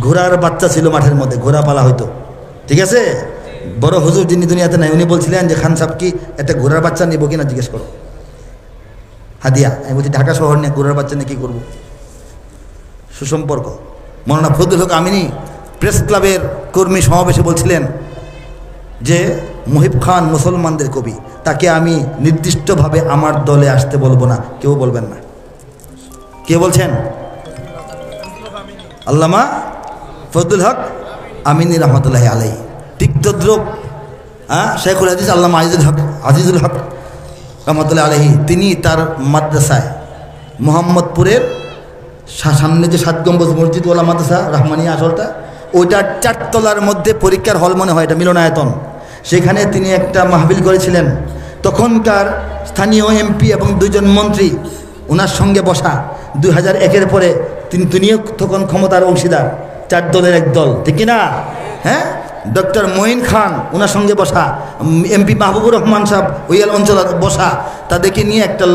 ঘোড়ার বাচ্চা ছিল মাঠের মধ্যে, ঘোড়া পালা হইতো, ঠিক আছে? বড় হুজুর যিনি দুনিয়াতে নাই, উনি বলছিলেন যে খান সাহেব কি একটা ঘোড়ার বাচ্চা নিব কিনা জিজ্ঞেস করো, হাদিয়া। আমি বলছি ঢাকা শহর নিয়ে ঘোড়ার বাচ্চা নিয়ে কী করবো? সুসম্পর্ক। মৌলানা ফজলুল হক আমিনী প্রেস ক্লাবের কর্মী সমাবেশে বলছিলেন যে মুহিব খান মুসলমানদের কবি, তাকে আমি নির্দিষ্টভাবে আমার দলে আসতে বলবো না, কেউ বলবেন না। কে বলছেন? আল্লামা ফজলুল হক আমিনী রহমতুল্লাহি আলাইহি। ঠিক তদ্রুপ শেখুল হাদিস আল্লামা আজিজুল হক রহমতুল্লাহি আলাইহি, তিনি তার মাদ্রাসায় মোহাম্মদপুরের সামনে যে 7 গম্বুজ মসজিদ ওলা মাদ্রাসা রহমানিয়া আসলটা, ওইটার 4 তলার মধ্যে পরীক্ষার হল মনে হয়, এটা মিলনায়তন, সেখানে তিনি একটা মাহফিল করেছিলেন। তখনকার স্থানীয় এমপি এবং 2 জন মন্ত্রী ওনার সঙ্গে বসা, 2001-এর পরে তিনিও তখন ক্ষমতার অংশীদার, 4 দলের এক দল, ঠিক কিনা? হ্যাঁ, ডক্টর মঈন খান ওনার সঙ্গে বসা, এমপি মাহবুবুর রহমান সাহেব ওই অঞ্চল বসা, তাদেরকে নিয়ে একটা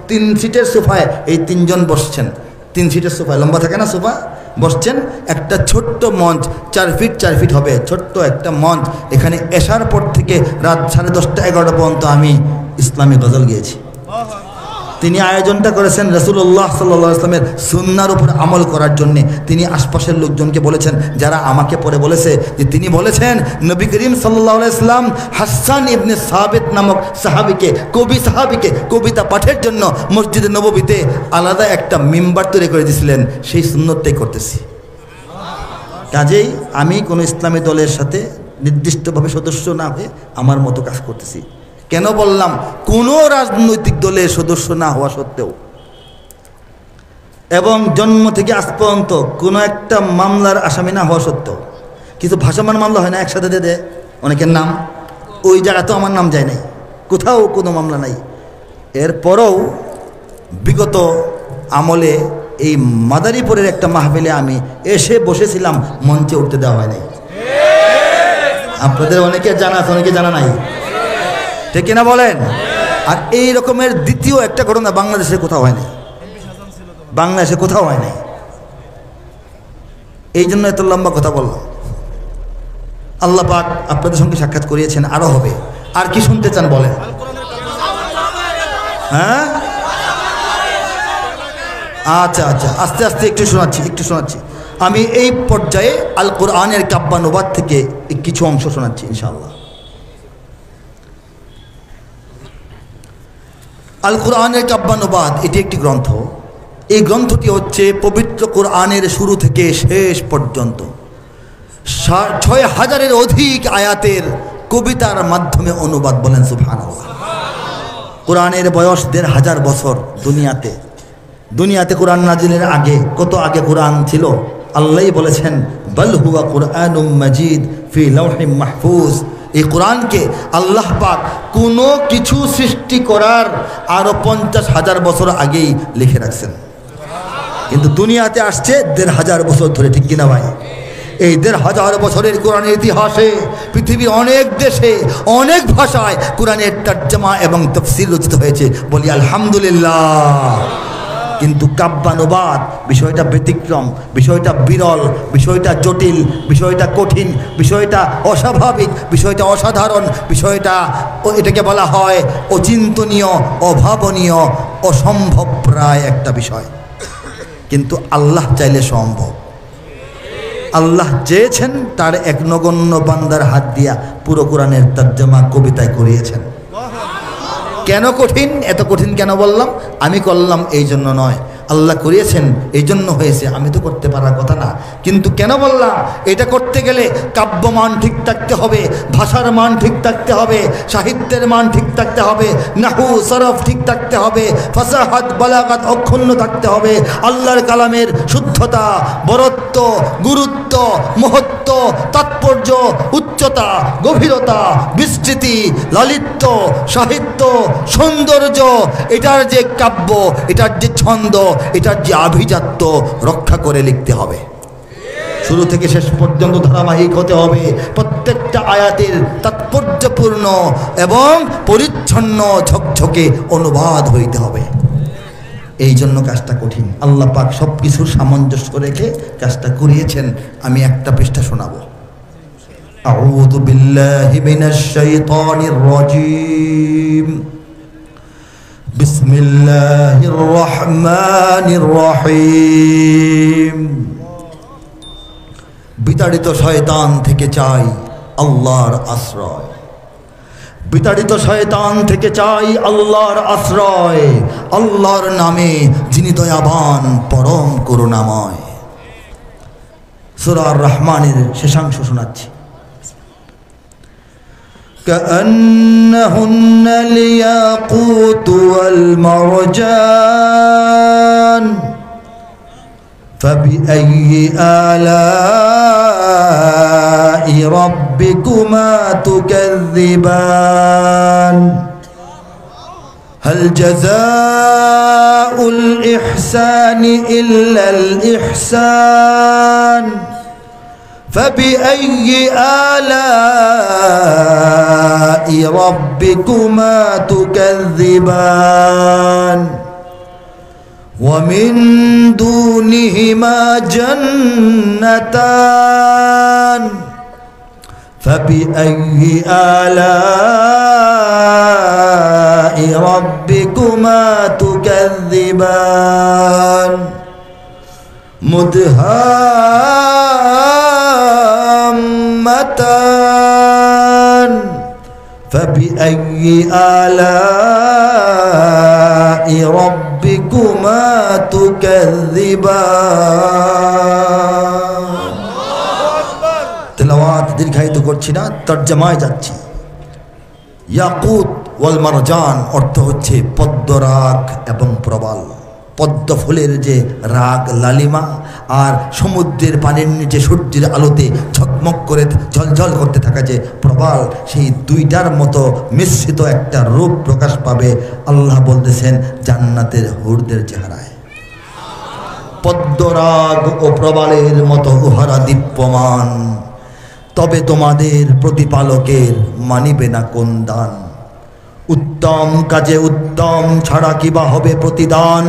3 সিটের সোফায় এই 3 জন বসছেন। 3 সিটের সোফায়, লম্বা থাকে না সোফা, বসছেন। একটা ছোট্ট মঞ্চ, 4 ফিট 4 ফিট হবে, ছোট্ট একটা মঞ্চ। এখানে এশার পর থেকে রাত 10:30 11টা পর্যন্ত আমি ইসলামী গজল গিয়েছি। তিনি আয়োজনটা করেছেন রাসূলুল্লাহ সাল্লাল্লাহু আলাইহি ওয়াসাল্লামের সুন্নাহর উপর আমল করার জন্য। তিনি আশপাশের লোকজনকে বলেছেন, যারা আমাকে পরে বলেছে যে তিনি বলেছেন নবী করিম সাল্লাল্লাহু আলাইহি ওয়াসাল্লাম হাসান ইবনে সাবিত নামক সাহাবীকে, কবি সাহাবীকে কবিতা পাঠের জন্য মসজিদে নববীতে আলাদা একটা মিম্বার তৈরি করে দিয়েছিলেন। সেই সুন্নতটাই করতেছি। কাজেই আমি কোনো ইসলামী দলের সাথে নির্দিষ্টভাবে সদস্য না হয়ে আমার মতো কাজ করতেছি। কেন বললাম? কোনো রাজনৈতিক দলের সদস্য না হওয়া সত্ত্বেও এবং জন্ম থেকে আজ পর্যন্ত কোনো একটা মামলার আসামি না হওয়া সত্ত্বেও, কিছু ভাসমান মামলা হয় না একসাথে দেয় অনেকের নাম, ওই জায়গা তো আমার নাম যায় নাই, কোথাও কোনো মামলা নাই। এরপরেও বিগত আমলে এই মাদারীপুরের একটা মাহফিলে আমি এসে বসেছিলাম, মঞ্চে উঠতে দেওয়া হয় নাই। আপনাদের অনেকে জানা আছে, অনেকে জানা নাই, ঠিক কিনা বলেন? আর এই রকমের দ্বিতীয় একটা ঘটনা বাংলাদেশে কোথাও হয় নাই, বাংলাদেশে কোথাও হয় নাই। এই জন্য এত লম্বা কথা বললাম। আল্লাহ পাক আপনাদের সঙ্গে সাক্ষাৎ করিয়েছেন, আরো হবে। আর কি শুনতে চান বলেন? হ্যাঁ, আচ্ছা আচ্ছা, আস্তে আস্তে একটু শোনাচ্ছি। আমি এই পর্যায়ে আল কোরআনের কাব্যানুবাদ থেকে কিছু অংশ শোনাচ্ছি ইনশাআল্লাহ। আল কোরআনের কাব্যানুবাদ এটি একটি গ্রন্থ। এই গ্রন্থটি হচ্ছে পবিত্র কোরআনের শুরু থেকে শেষ পর্যন্ত ৬,০০০-এর অধিক আয়াতের কবিতার মাধ্যমে অনুবাদ। বলেন সুবহানাল্লাহ। কোরআনের বয়স ১৫০০ বছর। দুনিয়াতে কোরআন নাজিলের আগে, কত আগে কোরআন ছিল? আল্লাহই বলেছেন বাল হুয়া কুরআনুম মাজিদ ফি লাওহিম মাহফুজ। এই কোরআনকে আল্লাহ পাক কোনো কিছু সৃষ্টি করার আরো ৫০,০০০ বছর আগেই লিখে রাখছেন, কিন্তু দুনিয়াতে আসছে ১৫০০ বছর ধরে, ঠিক কিনা ভাই? এই ১৫০০ বছরের কোরআনের ইতিহাসে পৃথিবীর অনেক দেশে অনেক ভাষায় কোরআনের তরজমা এবং তাফসীর রচিত হয়েছে, বলি আলহামদুলিল্লাহ। কিন্তু কাব্যানুবাদ বিষয়টা ব্যতিক্রম, বিষয়টা বিরল, বিষয়টা জটিল, বিষয়টা কঠিন, বিষয়টা অস্বাভাবিক, বিষয়টা অসাধারণ, বিষয়টা এটাকে বলা হয় অচিন্তনীয়, অভাবনীয়, অসম্ভব প্রায় একটা বিষয়। কিন্তু আল্লাহ চাইলে সম্ভব। আল্লাহ চেয়েছেন, তার এক নগণ্য বান্দার হাত দিয়া পুরো কোরআনের তরজমা কবিতায় করিয়েছেন। কেন কঠিন? এত কঠিন কেন বললাম? আমি করলাম এই জন্য নয়, আল্লাহ করিয়েছেন এই জন্য হয়েছে, আমি তো করতে পারার কথা না। কিন্তু কেন বললাম? এটা করতে গেলে কাব্য মান ঠিক থাকতে হবে, ভাষার মান ঠিক থাকতে হবে, সাহিত্যের মান ঠিক থাকতে হবে, নাহু সরফ ঠিক থাকতে হবে, ফাসাহাত বালাগাত অক্ষুণ্ণ থাকতে হবে, আল্লাহর কালামের শুদ্ধতা, বরত্ব, গুরুত্ব, মহত্ব, তাৎপর্য, উচ্চতা, গভীরতা, বিস্তৃতি, লালিত্য, সাহিত্য, সৌন্দর্য, এটার যে কাব্য, এটার যে ছন্দ, এটার যে আভিজাত্য রক্ষা করে লিখতে হবে। শুরু থেকে শেষ পর্যন্ত ধারাবাহিক হতে হবে। প্রত্যেকটা আয়াতের তাৎপর্যপূর্ণ এবং পরিচ্ছন্ন ঝকঝকে অনুবাদ হইতে হবে। এই জন্য কাজটা কঠিন। আল্লাহ পাক সব কিছুর সামঞ্জস্য রেখে কাজটা করিয়েছেন। আমি একটা পৃষ্ঠা শোনাবো। আউযু বিল্লাহি মিনাশ শাইতানির রাজীম। বিসমিল্লাহির রহমানির রহিম। বিতাড়িত শয়তান থেকে চাই আল্লাহর আশ্রয়, বিতাড়িত শয়তান থেকে চাই আল্লাহর আশ্রয়, আল্লাহর নামে যিনি দয়াবান পরম করুণাময়। সূরা আর-রহমানের শেষাংশ শোনাচ্ছি। كأنهن الياقوت والمرجان فبأي آلاء ربكما تكذبان هل جزاء الإحسان إلا الإحسان فبأي آلاء ربكما تكذبان ومن دونهما جنتان فبأي آلاء ربكما تكذبان مدهامتان فبأي آلاء ربكما تكذبان তেলাওয়াত দীর্ঘায়িত করছি না, তরজমায় যাচ্ছি। ইয়াকুত ওয়াল মারজান অর্থ হচ্ছে পদ্মরাগ এবং প্রবাল। পদ্ম ফুলের যে রাগ লালিমা আর সমুদ্রের পানির নিচে সূর্যের আলোতে ঝকমক করে ঝলঝল করতে থাকা যে প্রবাল, সেই দুইটার মতো মিশ্রিত একটা রূপ প্রকাশ পাবে আল্লাহ বলতেছেন জান্নাতের হুরদের চেহারায়। পদ্মরাগ ও প্রবালের মতো উহারা দীপ্যমান, তবে তোমাদের প্রতিপালকের মানিবে না কোন দান। উত্তম কাজে উত্তম ছাড়া কিবা হবে প্রতিদান,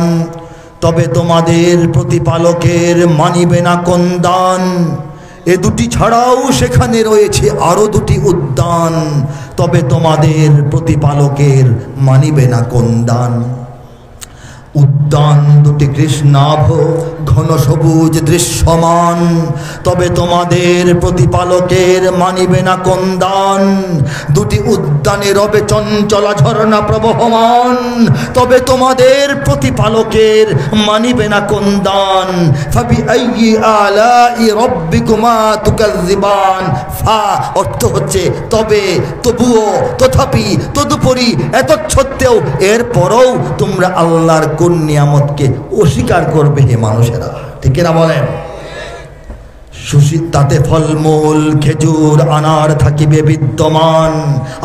তবে তোমাদের প্রতিপালকের মানিবে না কোন দান। এ দুটি ছাড়াও সেখানে রয়েছে আরো দুটি উদ্যান, তবে তোমাদের প্রতিপালকের মানিবে না কোন দান। উদ্যান দুটি কৃষ্ণাভ ঘন সবুজ দৃশ্যমান, তবে তোমাদের প্রতিপালকের মানিবে না কোন দান। দুটি উদ্যানে রবে চঞ্চলা ঝর্ণা প্রবহমান, তবে তোমাদের প্রতিপালকের মানিবে না কোন দান। ফাবিআইয়ি আলাই রাব্বিকুমা তুকাজ্জিবান। ফা অর্থ হচ্ছে তবে, তবুও, তথাপি, তদুপরি, এতচ্ছত্ত্বেও, এরপরও তোমরা আল্লাহর কোন নিয়ামতকে অস্বীকার করবে হে মানুষেরা, ঠিক না বলেন? তাতে ফলমূল খেজুর আনার থাকিবে বিদ্যমান।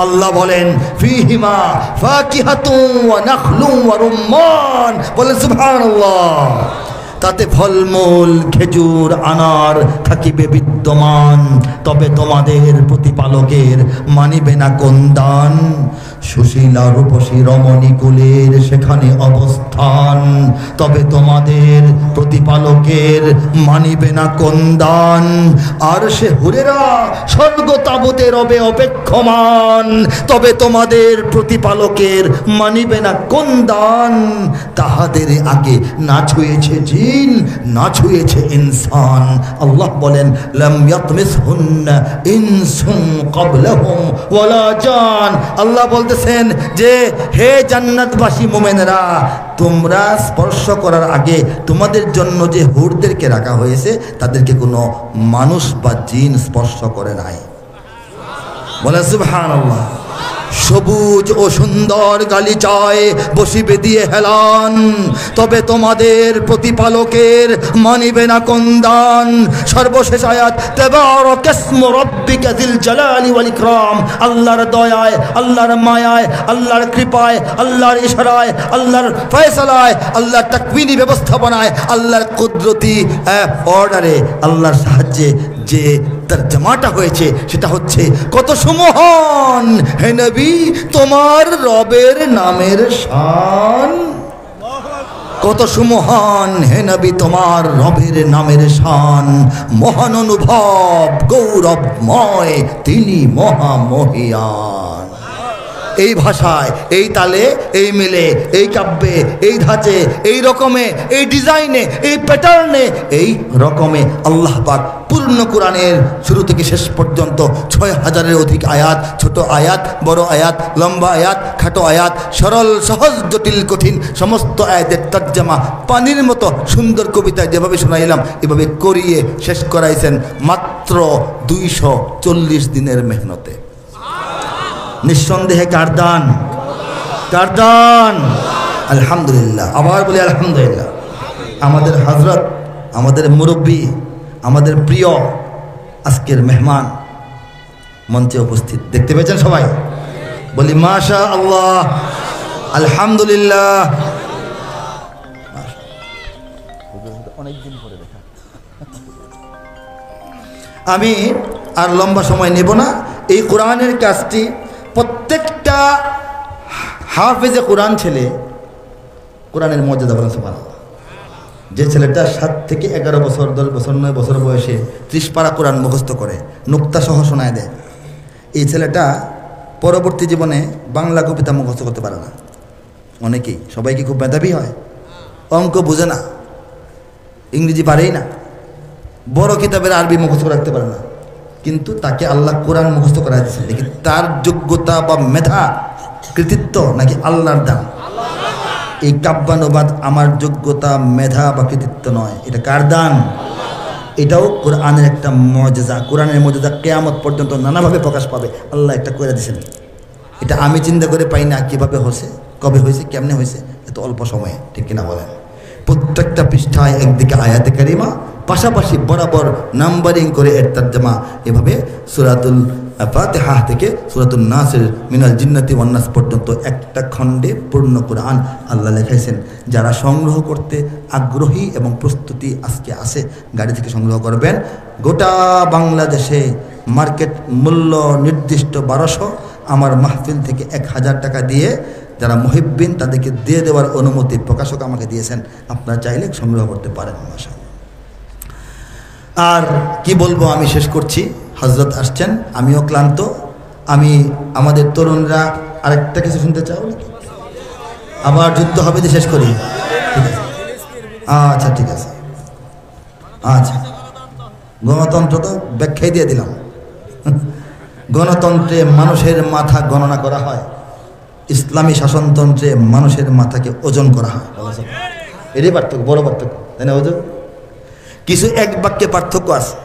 আল্লাহ বলেন ফিহিমা ফাকিহাতুন ওয়া নাখলুন ওয়া রুম্মান, বলেন সুবহানাল্লাহ। তাতে ফলমূল খেজুর আনার থাকিবে বিদ্যমান, তবে তোমাদের প্রতিপালকের মানিবে না কোন দান। সুশীলা রূপসী রমণী কুলের সেখানে অবস্থান, তবে তোমাদের প্রতিপালকের মানিবে না কোন দান। আর সে হুরেরা স্বর্গ তাবতে রবে অপেক্ষমান, তবে তোমাদের প্রতিপালকের মানিবে না কোন দান। তাহাদের আগে না ছুঁয়েছে জিন, না ছুঁয়েছে ইনসান। আল্লাহ বলেন লাম ইয়াতমিসহুন্না ইনসুন ক্বাবলাহুম ওয়ালা জান। আল্লাহ বলতেছেন যে হে জান্নাতবাসী মুমিনেরা, তোমরা স্পর্শ করার আগে তোমাদের জন্য যে হুরদেরকে রাখা হয়েছে তাদেরকে কোনো মানুষ বা জিন স্পর্শ করে নাই। বলে সুবহানাল্লাহ। সবুজ ও সুন্দর গালিচায় বসিবে দিয়ে হেলান, তবে তোমাদের প্রতিপালকের মানিবে না কোন দান। সর্বশেষ আয়াত তাবারাকাসমু রাব্বিকা যিল জালালি ওয়াল ইকরাম। আল্লাহর দয়ায়, আল্লাহর মায়ায়, আল্লাহর কৃপায়, আল্লাহর ইশারায়, আল্লাহর ফয়সালায়, আল্লাহর তাকওয়িনী ব্যবস্থাপনায়, আল্লাহর কুদরতি অর্ডারে, আল্লাহর সাহায্যে যে তরজমাটা হয়েছে সেটা হচ্ছে কত সুমহান হে নবী তোমার রবের নামের শান। কত সুমহান হে নবী তোমার রবের নামের শান। মহান অনুভব গৌরবময় তিনি মহামহিয়ান। এই ভাষায়, এই তালে, এই মিলে, এই কাব্যে, এই ধাঁচে, এই রকমে, এই ডিজাইনে, এই প্যাটার্নে, এই রকমে আল্লাহ পাক পূর্ণ কোরআনের শুরু থেকে শেষ পর্যন্ত ৬,০০০-এর অধিক আয়াত, ছোট আয়াত, বড় আয়াত, লম্বা আয়াত, খাটো আয়াত, সরল সহজ জটিল কঠিন সমস্ত আয়াতের তর্জমা পানির মতো সুন্দর কবিতায় যেভাবে শোনাইলাম এভাবে করিয়ে শেষ করাইছেন মাত্র ২৪০ দিনের মেহনতে। নিঃসন্দেহে কার দান? কার দান? আলহামদুলিল্লাহ। আবার বলি আলহামদুলিল্লাহ। আমাদের হযরত, আমাদের মুরব্বী, আমাদের প্রিয় আজকের মেহমান মঞ্চে উপস্থিত, দেখতে পেয়েছেন সবাই? বলি মাশা আল্লাহ, আলহামদুলিল্লাহ। অনেকদিন পরে দেখা। আমি আর লম্বা সময় নেব না। এই কোরআনের কাজটি প্রত্যেকটা হাফেজে কোরআন ছেলে কোরআনের মর্যাদা বলেন সুবহানাল্লাহ। যে ছেলেটা 7 থেকে 11 বছর 10 বছর 9 বছর বয়সে 30 পারা কোরআন মুখস্থ করে, নুক্তা সহ শোনায় দেয়, এই ছেলেটা পরবর্তী জীবনে বাংলা কবিতা মুখস্থ করতে পারে না। অনেকেই, সবাই কি খুব মেধাবী হয়? অঙ্ক বুঝে না, ইংরেজি পারেই না, বড় কিতাবের আরবি মুখস্থ রাখতে পারে না, কিন্তু তাকে আল্লাহ কোরআন মুখস্থ করা দিয়েছে। দেখি তার যোগ্যতা বা মেধা, কৃতিত্ব নাকি আল্লাহর দান? এই কাব্যানুবাদ আমার যোগ্যতা, মেধা বা কৃতিত্ব নয়, এটা কার দান? এটাও কোরআনের একটা মুজিজা। কোরআনের মুজিজা কিয়ামত পর্যন্ত নানাভাবে প্রকাশ পাবে, আল্লাহ একটা করে দিয়েছেন। এটা আমি চিন্তা করে পাই না কিভাবে হয়েছে, কবে হয়েছে, কেমনে হয়েছে, এত অল্প সময়ে, ঠিক কিনা বলেন? প্রত্যেকটা পৃষ্ঠায় একদিকে আয়াতে কারিমা, পাশাপাশি বরাবর নাম্বারিং করে এর তরজমা। এভাবে সূরাতুল ফাতিহা থেকে সূরাতুন নাসের মিনাল জিন্নাতি ওয়ান নাস পর্যন্ত একটা খণ্ডে পূর্ণ কোরআন আল্লাহ লেখাইছেন। যারা সংগ্রহ করতে আগ্রহী এবং প্রস্তুতি আজকে আছে, গাড়ি থেকে সংগ্রহ করবেন। গোটা বাংলাদেশে মার্কেট মূল্য নির্দিষ্ট 1200, আমার মাহফিল থেকে 1000 টাকা দিয়ে যারা মুহিব্বিন তাদেরকে দিয়ে দেওয়ার অনুমতি প্রকাশক আমাকে দিয়েছেন। আপনারা চাইলে সংগ্রহ করতে পারেন। মাশাআল্লাহ। আর কি বলবো, আমি শেষ করছি। হযরত আসছেন, আমিও ক্লান্ত। আমি আমাদের তরুণরা আরেকটা কিছু শুনতে চাও নাকি? আবার যুদ্ধ হবে, দিয়ে শেষ করি? ঠিক আছে, আচ্ছা ঠিক আছে। আচ্ছা, গণতন্ত্র তো ব্যাখ্যাই দিয়ে দিলাম। গণতন্ত্রে মানুষের মাথা গণনা করা হয়, ইসলামী শাসনতন্ত্রে মানুষের মাথাকে ওজন করা হয়। এটাই পার্থক্য, বড় পার্থক্য, তাই না? ওজন কিছু এক বাক্যে পার্থক্য আছে।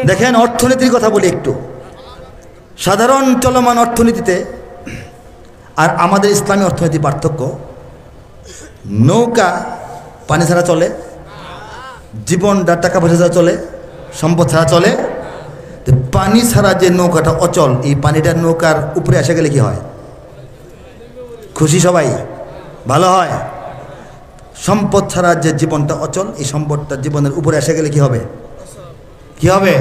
দেখেন, অর্থনীতির কথা বলি একটু। সাধারণ চলমান অর্থনীতিতে আর আমাদের ইসলামী অর্থনীতি পার্থক্য। নৌকা পানি ছাড়া চলে, জীবনটা টাকা পয়সা ছাড়া চলে, সম্পদ ছাড়া চলে। তো পানি ছাড়া যে নৌকাটা অচল, এই পানিটার নৌকার উপরে এসে গেলে কি হয়? খুশি সবাই, ভালো হয়। সম্পদ ছাড়া যে জীবনটা অচল, এই সম্পদটা জীবনের উপরে এসে গেলে কি হবে? কি হবে?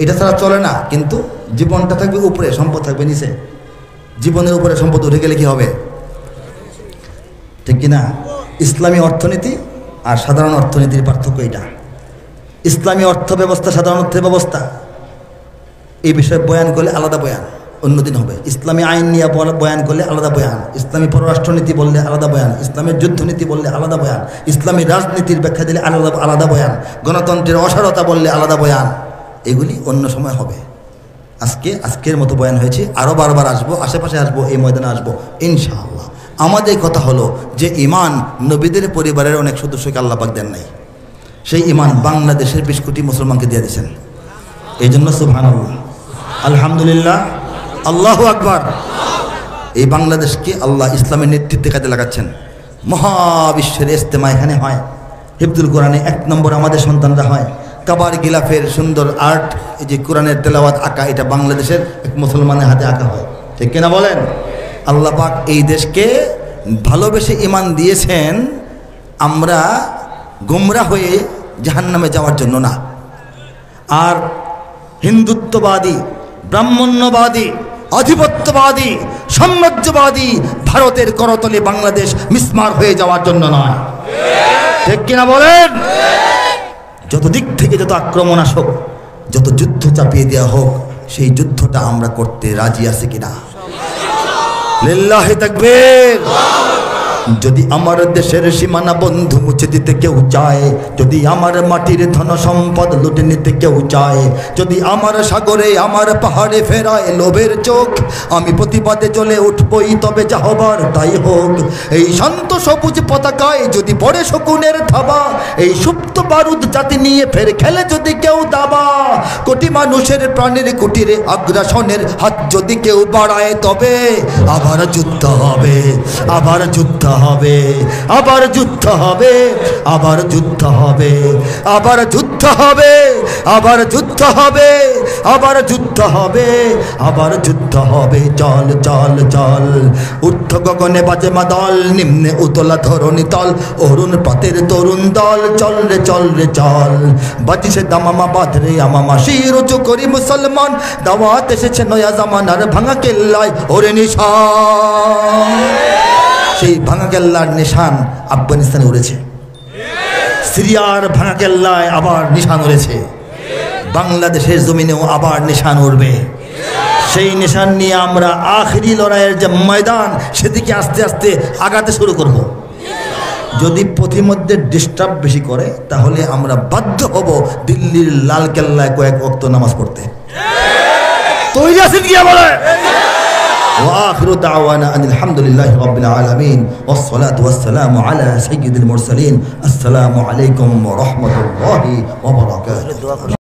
এটা ছাড়া চলে না, কিন্তু জীবনটা থাকবে উপরে, সম্পদ থাকবে নিচে। জীবনের উপরে সম্পদ উঠে গেলে কি হবে? ঠিক কিনা? ইসলামী অর্থনীতি আর সাধারণ অর্থনীতির পার্থক্য এটা। ইসলামী অর্থ ব্যবস্থা, সাধারণ অর্থ ব্যবস্থা, এই বিষয়ে বয়ান করলে আলাদা বয়ান, অন্যদিন হবে। ইসলামী আইন নিয়ে বয়ান করলে আলাদা বয়ান, ইসলামী পররাষ্ট্রনীতি বললে আলাদা বয়ান, ইসলামের যুদ্ধনীতি বললে আলাদা বয়ান, ইসলামী রাজনীতির ব্যাখ্যা দিলে আলাদা বয়ান, গণতন্ত্রের অসারতা বললে আলাদা বয়ান। এগুলি অন্য সময় হবে। আজকের মতো বয়ান হয়েছে, আরও বারবার আসবো, আশেপাশে আসবো, এই ময়দানে আসবো ইনশাআল্লাহ। আমাদের কথা হলো যে ঈমান নবীদের পরিবারের অনেক সদস্যকে আল্লাহ পাক দেন নাই, সেই ঈমান বাংলাদেশের 20 কোটি মুসলমানকে দিয়ে দিয়েছেন। এই জন্য সুবহানাল্লাহ, আলহামদুলিল্লাহ, আল্লাহু আকবার। এই বাংলাদেশকে আল্লাহ ইসলামের নেতৃত্বে কাজে লাগাচ্ছেন। মহাবিশ্বের ইজতেমা এখানে হয়, হিফজুল কোরআনে 1 নম্বর আমাদের সন্তানরা হয়। কাবার গিলাফের সুন্দর আর্ট, এই যে কোরআনের তেলাওয়াত আঁকা, এটা বাংলাদেশের এক মুসলমানের হাতে আঁকা হয়, ঠিক কিনা বলেন? আল্লাহ পাক এই দেশকে ভালোবেসে ঈমান দিয়েছেন, আমরা গুমরা হয়ে জাহান্নামে যাওয়ার জন্য না। আর হিন্দুত্ববাদী, ব্রাহ্মণ্যবাদী, আধিপত্যবাদী, সাম্রাজ্যবাদী ভারতের করতলে বাংলাদেশ মিসমার হয়ে যাওয়ার জন্য নয়, ঠিক কিনা বলেন? যত দিক থেকে যত আক্রমণ আসুক, যত যুদ্ধ চাপিয়ে দেওয়া হোক, সেই যুদ্ধটা আমরা করতে রাজি আছি কিনা? লিল্লাহি তাকবীর। যদি আমার দেশের সীমানা বন্ধু মুছে দিতে কেউ চায়, যদি আমার মাটির ধন সম্পদ লুটে নিতে কেউ চায়, যদি আমার সাগরে আমার পাহাড়ে ফেরায় লোভের চোখ, আমি প্রতিবাদে চলে উঠবই, তবে যা হবার তাই হোক। এই শান্ত সবুজ পতাকায় যদি পড়ে শকুনের থাবা, এই সুপ্ত বারুদ জাতি নিয়ে ফের খেলে যদি কেউ দাবা, কোটি মানুষের প্রাণের কুটিরে আগ্রাসনের হাত যদি কেউ বাড়ায়, তবে আবার যুদ্ধ হবে, আবার যুদ্ধ হবে, আবার যুদ্ধ হবে, আবার যুদ্ধ হবে, আবার যুদ্ধ হবে, আবার যুদ্ধ হবে, আবার যুদ্ধ হবে, আবার যুদ্ধ হবে। চল চল চল, ঊর্ধ্ব গগনে বাজে মাদল, নিম্নে উতলা ধরণী তল, অরুণ পথের তরুণ দল, চল রে চল রে চল। বাজিছে দামামা বাঁধরে আমামা, শির উঁচু করি মুসলমান, দাওয়াত এসেছে নয়া জামানার ভাঙা কেল্লায় ওরে নিশান। সেই ভাঙা কেল্লার নিশান আফগানিস্তানে উড়েছে, সিরিয়ার ভাঙা কেল্লায় আবার নিশান উড়েছে, বাংলাদেশের জমিনেও আবার নিশান উড়বে। সেই নিশান নিয়ে আমরা আখেরি লড়াইয়ের যে ময়দান, সেদিকে আস্তে আস্তে আগাতে শুরু করব। যদি পথিমধ্যে ডিস্টার্ব বেশি করে, তাহলে আমরা বাধ্য হব দিল্লির লাল কেল্লায় কয়েক ওয়াক্ত নামাজ পড়তে। তৈরি আছেন কি? বলে وآخر دعوانا أن الحمد لله رب العالمين والصلاة والسلام على سيد المرسلين. السلام عليكم ورحمة الله وبركاته.